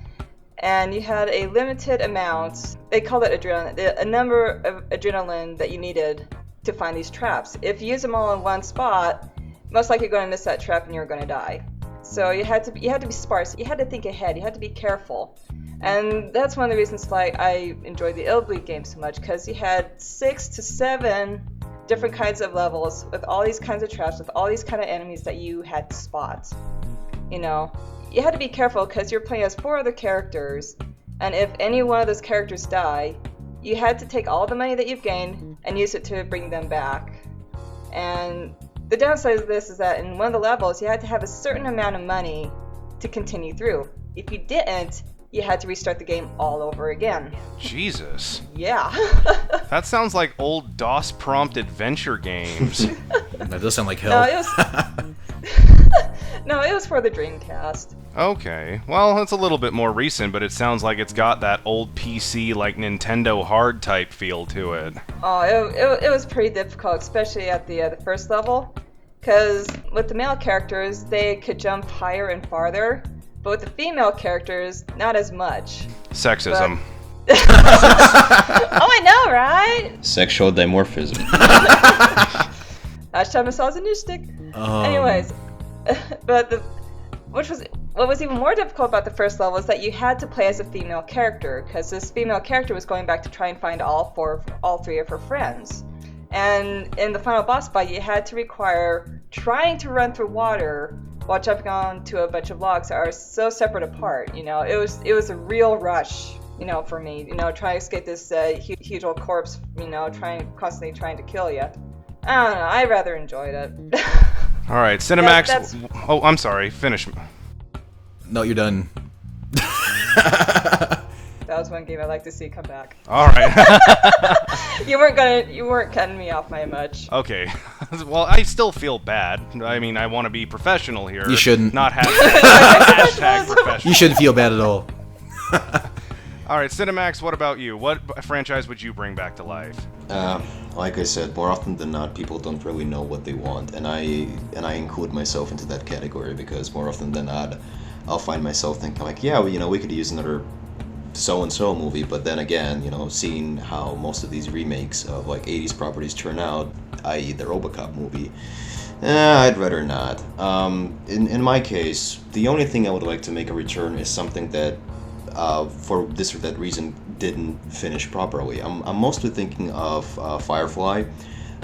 And you had a limited amount, they called it adrenaline, a number of adrenaline that you needed to find these traps. If you use them all in one spot, most likely you're going to miss that trap and you're going to die. So you had to be sparse. You had to think ahead. You had to be careful. And that's one of the reasons why I enjoyed the Illbleed game so much, because you had 6 to 7 different kinds of levels with all these kinds of traps, with all these kind of enemies that you had to spot. You had to be careful because you're playing as 4 other characters, and if any one of those characters die, you had to take all the money that you've gained and use it to bring them back. And the downside of this is that in one of the levels, you had to have a certain amount of money to continue through. If you didn't, you had to restart the game all over again. Jesus. Yeah. That sounds like old DOS prompt adventure games. That does sound like hell. No, it was for the Dreamcast. Okay. Well, it's a little bit more recent, but it sounds like it's got that old PC, like Nintendo hard type feel to it. Oh, it was pretty difficult, especially at the first level. Because with the male characters, they could jump higher and farther. But with the female characters, not as much. Sexism. Oh, I know, right? Sexual dimorphism. Hashtag misogynistic. Anyways, but what was even more difficult about the first level is that you had to play as a female character, because this female character was going back to try and find all 3 of her friends. And in the final boss fight, you had to require trying to run through water while jumping onto a bunch of logs that are so separate apart. It was a real rush, for me. Trying to escape this huge old corpse, constantly trying to kill you. I don't know. I rather enjoyed it. All right, CineMax. Oh, I'm sorry. Finish. No, you're done. That was one game I'd like to see come back. All right. You weren't cutting me off by much. Okay. Well, I still feel bad. I mean, I want to be professional here. You shouldn't. Not hashtag professional. You shouldn't feel bad at all. All right, CineMax, what about you? What franchise would you bring back to life? Like I said, more often than not, people don't really know what they want, and I include myself into that category because more often than not, I'll find myself thinking like, yeah, we could use another so-and-so movie, but then again, seeing how most of these remakes of like 80s properties turn out, i.e. the RoboCop movie, I'd rather not. In my case, the only thing I would like to make a return is something that, for this or that reason, didn't finish properly. I'm mostly thinking of Firefly,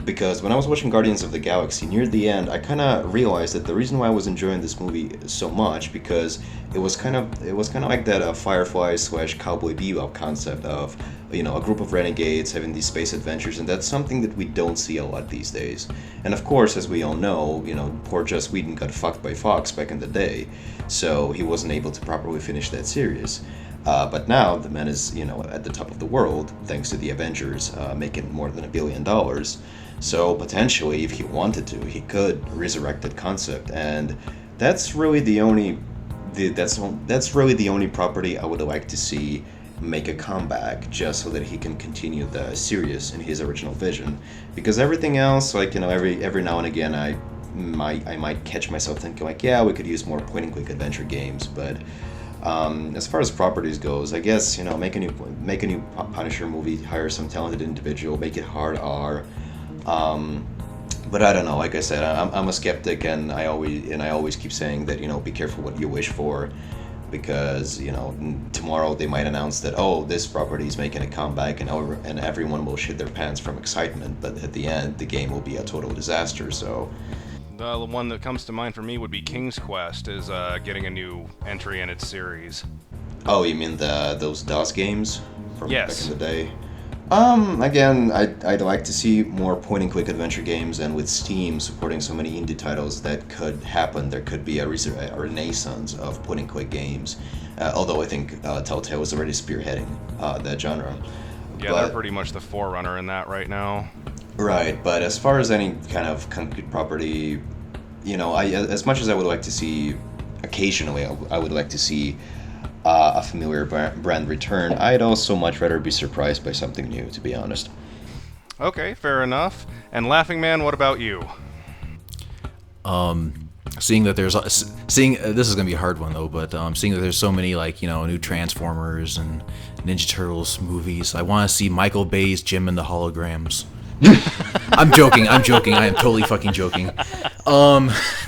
because when I was watching Guardians of the Galaxy, near the end, I kind of realized that the reason why I was enjoying this movie so much, because it was kind of like that Firefly / Cowboy Bebop concept of, a group of renegades having these space adventures, and that's something that we don't see a lot these days. And of course, as we all know, poor Joss Whedon got fucked by Fox back in the day, so he wasn't able to properly finish that series. But now the man is, at the top of the world thanks to the Avengers, making more than $1 billion. So potentially, if he wanted to, he could resurrect that concept, and that's really the only property I would like to see make a comeback, just so that he can continue the series in his original vision. Because everything else, like every now and again, I might catch myself thinking like, yeah, we could use more point-and-click adventure games, but. As far as properties goes, I guess make a new Punisher movie, hire some talented individual, make it hard R. But I don't know. Like I said, I'm a skeptic, and I always keep saying that be careful what you wish for, because tomorrow they might announce that this property is making a comeback, and everyone will shit their pants from excitement. But at the end, the game will be a total disaster. So. The one that comes to mind for me would be King's Quest is getting a new entry in its series. Oh, you mean those DOS games from back in the day? Again, I'd like to see more point-and-click adventure games, and with Steam supporting so many indie titles, that could happen. There could be a renaissance of point-and-click games, although I think Telltale is already spearheading that genre. Yeah, they're pretty much the forerunner in that right now. Right, but as far as any kind of concrete property, as much as I would like to see, occasionally, I would like to see a familiar brand return, I'd also much rather be surprised by something new, to be honest. Okay, fair enough. And LaughingMan, what about you? Seeing that there's this is gonna be a hard one though, but seeing that there's so many new Transformers and Ninja Turtles movies, I want to see Michael Bay's Jim and the Holograms. I'm joking. I am totally fucking joking.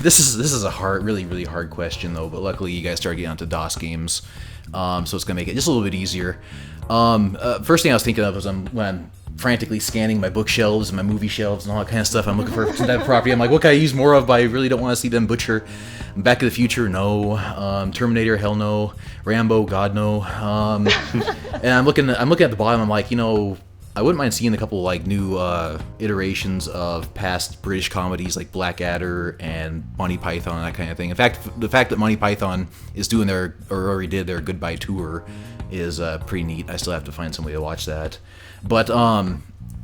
This is a really hard question though. But luckily, you guys started getting onto DOS games, so it's gonna make it just a little bit easier. First thing I was thinking of was when I'm frantically scanning my bookshelves and my movie shelves and all that kind of stuff. I'm looking for that property. I'm like, what can I use more of? But I really don't want to see them butcher. Back to the Future, no. Terminator, hell no. Rambo, God no. And I'm looking at the bottom. I'm like, I wouldn't mind seeing a couple new iterations of past British comedies like Blackadder and Monty Python and that kind of thing. In fact, the fact that Monty Python is doing already did their goodbye tour is pretty neat. I still have to find some way to watch that. But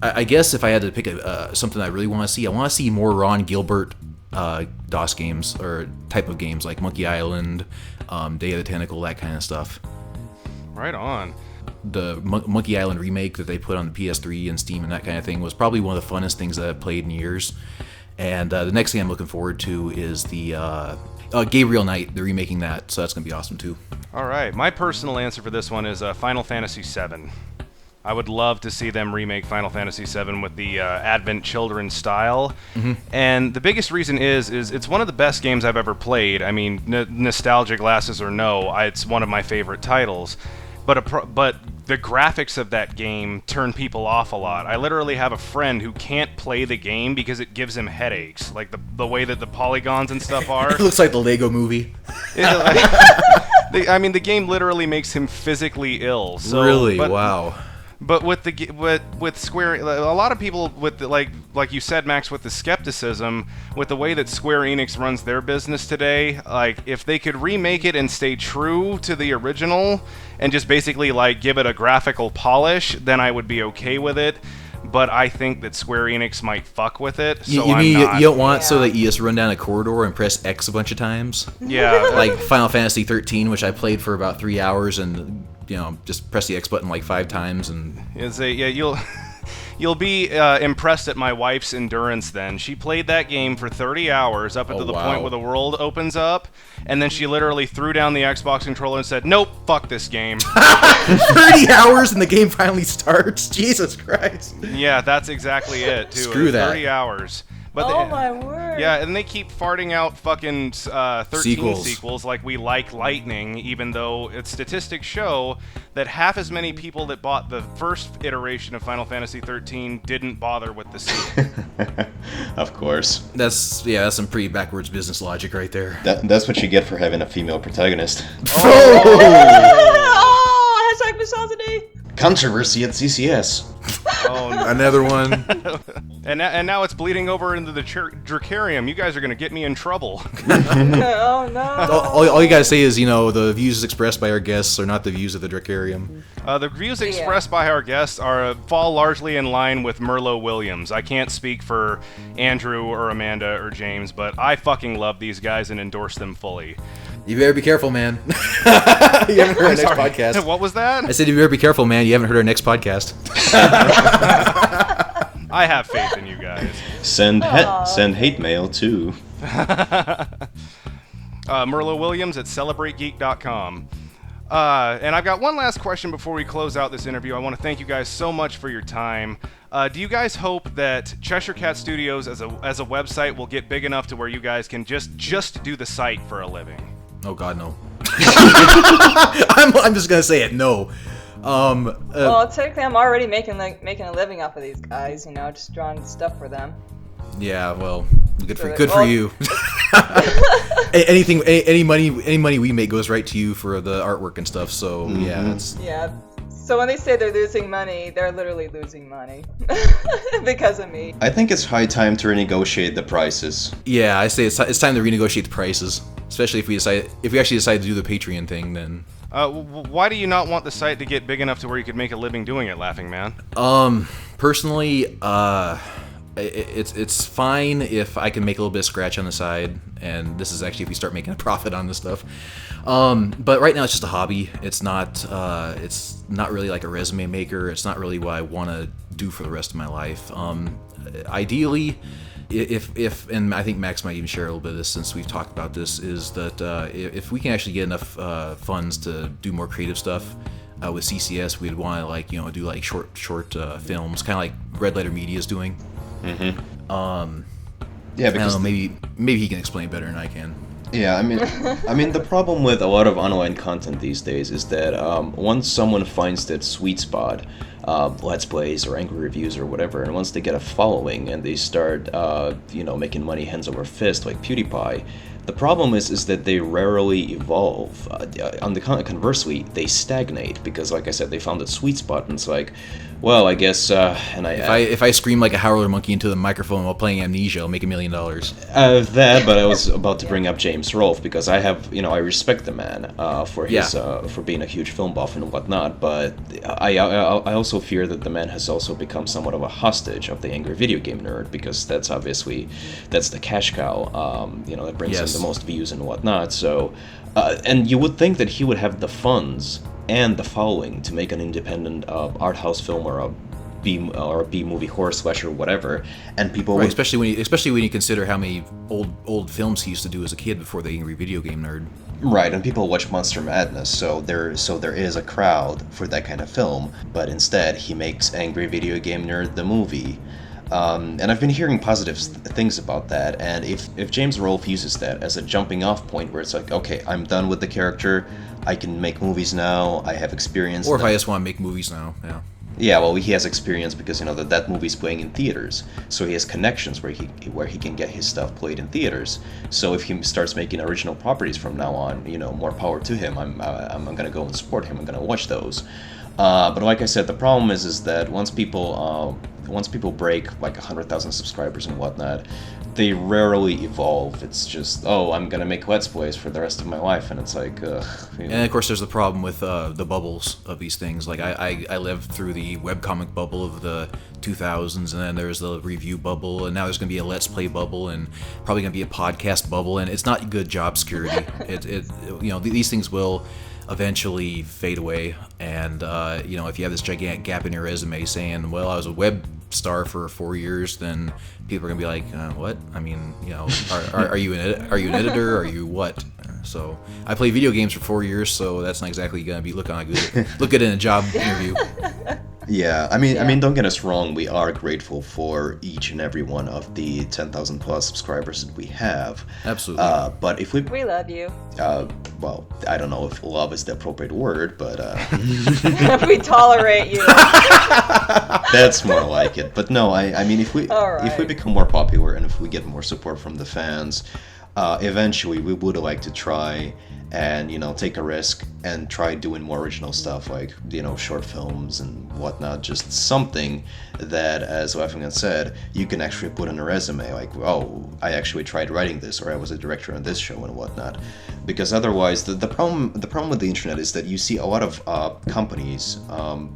I guess if I had to pick something I really want to see, I want to see more Ron Gilbert DOS games or type of games like Monkey Island, Day of the Tentacle, that kind of stuff. Right on. The Monkey Island remake that they put on the PS3 and Steam and that kind of thing was probably one of the funnest things that I've played in years. And the next thing I'm looking forward to is the Gabriel Knight. They're remaking that, so that's going to be awesome too. All right. My personal answer for this one is Final Fantasy VII. I would love to see them remake Final Fantasy VII with the Advent Children style. Mm-hmm. And the biggest reason is it's one of the best games I've ever played. I mean, nostalgia glasses or no, it's one of my favorite titles. But the graphics of that game turn people off a lot. I literally have a friend who can't play the game because it gives him headaches, like the way that the polygons and stuff are. It looks like the Lego movie. The game literally makes him physically ill. So, really? Wow. But with Square, a lot of people with like you said, Max, with the skepticism, with the way that Square Enix runs their business today, like if they could remake it and stay true to the original and just basically like give it a graphical polish, then I would be okay with it. But I think that Square Enix might fuck with it. So you mean not. You don't want so that you just run down a corridor and press X a bunch of times? Yeah. Like Final Fantasy 13, which I played for about 3 hours, and just press the X button like 5 times, and you'll be impressed at my wife's endurance. Then she played that game for 30 hours up until the point where the world opens up, and then she literally threw down the Xbox controller and said, "Nope, fuck this game." 30 hours and the game finally starts. Jesus Christ. Yeah, that's exactly it. Too. Screw that. 30 hours. But oh my word. Yeah, and they keep farting out fucking 13 sequels like we like lightning, even though its statistics show that half as many people that bought the first iteration of Final Fantasy 13 didn't bother with the sequel. Of course. That's some pretty backwards business logic right there. That's what you get for having a female protagonist. Oh, hashtag misogyny. Controversy at CCS. Oh, no. Another one. And now it's bleeding over into the Drakkarium. You guys are going to get me in trouble. Oh, no. All you gotta say is, the views expressed by our guests are not the views of the Drakkarium. The views expressed by our guests fall largely in line with Merlot Williams. I can't speak for Andrew or Amanda or James, but I fucking love these guys and endorse them fully. You better be careful, man. You haven't heard our next podcast. What was that? I said you better be careful, man. You haven't heard our next podcast. I have faith in you guys. Send hate mail too. Merlot Williams at celebrategeek.com. And I've got one last question before we close out this interview. I want to thank you guys so much for your time. Do you guys hope that Cheshire Cat Studios as a website will get big enough to where you guys can just do the site for a living? Oh God, no. I'm just gonna say it. No. Well, technically, I'm already making a living off of these guys. Just drawing stuff for them. Yeah, well, good for you. Any money we make goes right to you for the artwork and stuff. So yeah. So when they say they're losing money, they're literally losing money because of me. I think it's high time to renegotiate the prices. Yeah, I say it's time to renegotiate the prices, especially if we actually decide to do the Patreon thing. Then. Why do you not want the site to get big enough to where you could make a living doing it, LaughingMan? Personally, it's fine if I can make a little bit of scratch on the side, and this is actually if we start making a profit on this stuff. But right now it's just a hobby. It's not really like a resume maker. It's not really what I want to do for the rest of my life. Ideally, if and I think Max might even share a little bit of this since we've talked about this, is that if we can actually get enough funds to do more creative stuff with CCS, we'd want to do like short films, kind of like Red Letter Media is doing. Mm-hmm. Yeah, because I don't know, maybe he can explain better than I can. Yeah, I mean, the problem with a lot of online content these days is that once someone finds that sweet spot, Let's Plays or angry reviews or whatever, and once they get a following and they start, making money hands over fist like PewDiePie, the problem is that they rarely evolve. Conversely, they stagnate because, like I said, they found that sweet spot, and it's like, well, I guess, if I scream like a howler monkey into the microphone while playing Amnesia, I'll make $1 million. But I was about to bring up James Rolfe because I respect the man for his for being a huge film buff and whatnot, but I also fear that the man has also become somewhat of a hostage of the angry video game nerd, because that's the cash cow, that brings in the most views and whatnot. So, and you would think that he would have the funds and the following to make an independent art house film or a B movie horror slasher or whatever, and people would, especially when you consider how many old films he used to do as a kid before the angry video game nerd. Right, and people watch Monster Madness, so there is a crowd for that kind of film, but instead he makes Angry Video Game Nerd the movie. And I've been hearing positive things about that, and if James Rolfe uses that as a jumping off point where it's like, okay, I'm done with the character, I can make movies now, I have experience. Or if I just want to make movies now, yeah. Yeah, well, he has experience because that movie's playing in theaters, so he has connections where he can get his stuff played in theaters. So if he starts making original properties from now on, more power to him. I'm gonna go and support him. I'm gonna watch those. But like I said, the problem is that once people break like 100,000 subscribers and whatnot, they rarely evolve. It's just, oh, I'm gonna make Let's Plays for the rest of my life, and it's like, ugh. And of course, there's the problem with the bubbles of these things. Like I lived through the webcomic bubble of the 2000s, and then there's the review bubble, and now there's gonna be a Let's Play bubble, and probably gonna be a podcast bubble, and it's not good job security. These things will eventually fade away, and if you have this gigantic gap in your resume saying, well, I was a web star for 4 years, then people are gonna be like, what? I mean, are you an editor? Are you what? So I play video games for 4 years, so that's not exactly gonna be look good in a job interview. Yeah, I mean, don't get us wrong. We are grateful for each and every one of the 10,000 plus subscribers that we have. Absolutely. But if we love you. Well, I don't know if love is the appropriate word, but we tolerate you. That's more like it. But no, I mean, if we become more popular and if we get more support from the fans, eventually we would like to try and take a risk and try doing more original stuff, like short films and whatnot, just something that, as LaughingMan said, you can actually put on a resume, like, oh, I actually tried writing this, or I was a director on this show and whatnot. Because otherwise, the problem with the internet is that you see a lot of companies,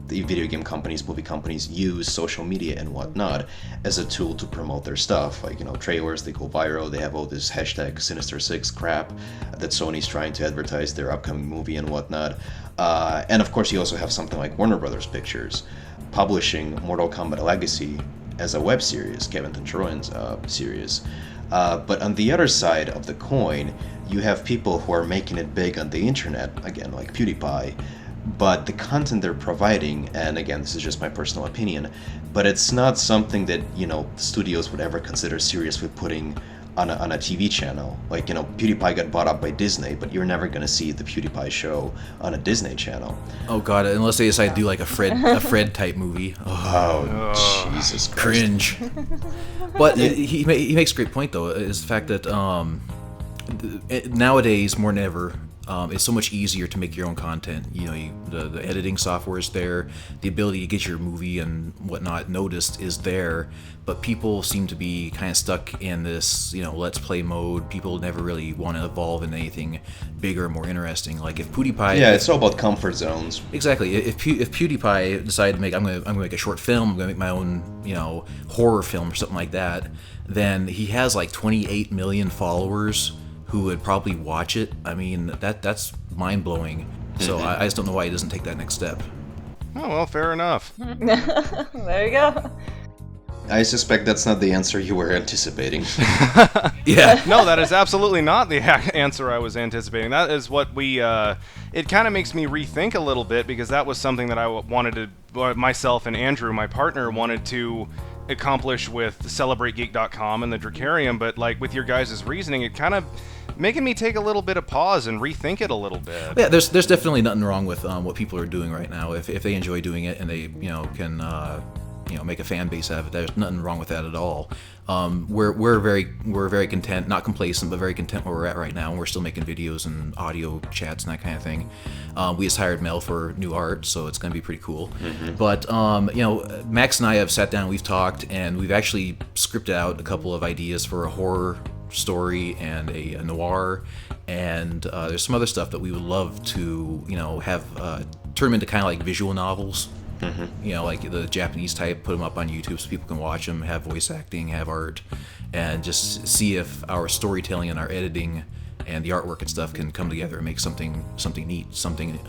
the video game companies, movie companies, use social media and whatnot as a tool to promote their stuff. Like, trailers, they go viral, they have all this hashtag Sinister6 crap that Sony's trying to advertise their upcoming movie and whatnot. And of course, you also have something like Warner Brothers Pictures publishing Mortal Kombat Legacy as a web series, Kevin Tancharoen's series. But on the other side of the coin, you have people who are making it big on the internet, again, like PewDiePie, but the content they're providing, and again, this is just my personal opinion, but it's not something that, studios would ever consider seriously putting on a TV channel. Like, PewDiePie got bought up by Disney, but you're never going to see the PewDiePie show on a Disney channel. Oh god, unless they decide to do like a Fred type movie. Oh, Jesus Christ. Cringe. But he makes a great point though, is the fact that nowadays more than ever, it's so much easier to make your own content. The editing software is there, the ability to get your movie and whatnot noticed is there, but people seem to be kind of stuck in this, let's play mode. People never really want to evolve into anything bigger, more interesting. Like if PewDiePie, it's all about comfort zones. Exactly. If PewDiePie decided to make, I'm gonna make a short film, I'm gonna make my own, horror film or something like that, then he has like 28 million followers who would probably watch it. I mean, that's mind-blowing. So I just don't know why he doesn't take that next step. Oh, well, fair enough. There you go. I suspect that's not the answer you were anticipating. Yeah. No, that is absolutely not the answer I was anticipating. That is what we... it kind of makes me rethink a little bit, because that was something that I wanted to... myself and Andrew, my partner, wanted to accomplish with CelebrateGeek.com and the Drakkarium, but like with your guys' reasoning, it kind of making me take a little bit of pause and rethink it a little bit. Yeah, there's definitely nothing wrong with what people are doing right now. If they enjoy doing it and they can make a fan base out of it, there's nothing wrong with that at all. We're very content, not complacent, but very content where we're at right now, and we're still making videos and audio chats and that kind of thing. We just hired Mel for new art, so it's going to be pretty cool. Mm-hmm. But Max and I have sat down, we've talked, and we've actually scripted out a couple of ideas for a horror story and a noir, and there's some other stuff that we would love to have turn into kind of like visual novels. Mm-hmm. Like the Japanese type, put them up on YouTube so people can watch them, have voice acting, have art, and just see if our storytelling and our editing and the artwork and stuff can come together and make something neat, something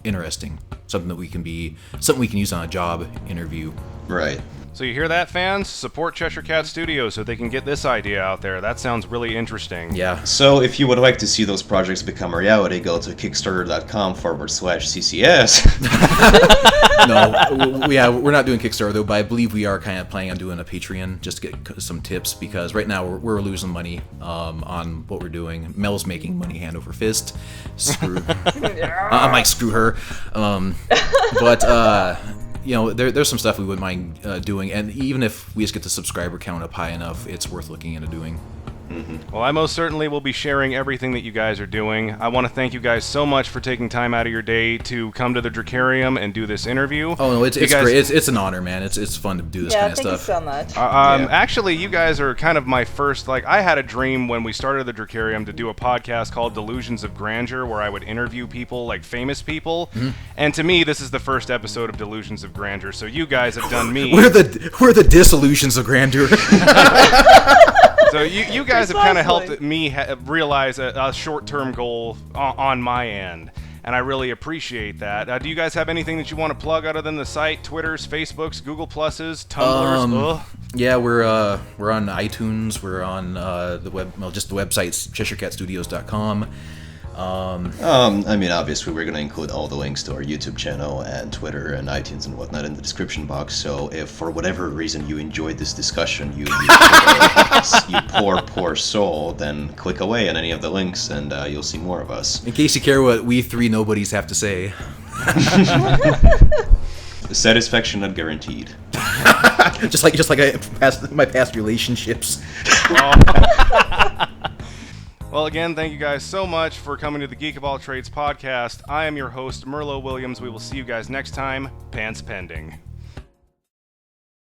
interesting, something that we can use on a job interview. Right. So you hear that, fans? Support Cheshire Cat Studios so they can get this idea out there. That sounds really interesting. Yeah. So if you would like to see those projects become a reality, go to kickstarter.com/CCS. No, we're not doing Kickstarter though, but I believe we are kind of planning on doing a Patreon just to get some tips, because right now we're losing money on what we're doing. Mel's making money hand over fist. I might screw her. There's some stuff we wouldn't mind doing, and even if we just get the subscriber count up high enough, it's worth looking into doing. Well, I most certainly will be sharing everything that you guys are doing. I want to thank you guys so much for taking time out of your day to come to the Drakkarium and do this interview. Oh no, it's great. It's an honor, man. It's fun to do this kind of stuff. Yeah, thank you so much. Actually, you guys are kind of my first. Like, I had a dream when we started the Drakkarium to do a podcast called Delusions of Grandeur, where I would interview people, like famous people. And to me, this is the first episode of Delusions of Grandeur. So you guys have done me. We're the disillusions of grandeur. So you guys have kind of helped me realize a short-term goal on my end, and I really appreciate that. Do you guys have anything that you want to plug other than the site, Twitters, Facebooks, Google Pluses, Tumblrs? Yeah, we're on iTunes. We're on just the website's CheshireCatStudios.com. I mean, obviously, we're going to include all the links to our YouTube channel and Twitter and iTunes and whatnot in the description box. So if for whatever reason you enjoyed this discussion, you poor soul, then click away on any of the links and you'll see more of us. In case you care what we three nobodies have to say. Satisfaction not guaranteed. just like my past relationships. Well, again, thank you guys so much for coming to the Geek of All Trades podcast. I am your host, Merlot Williams. We will see you guys next time. Pants pending.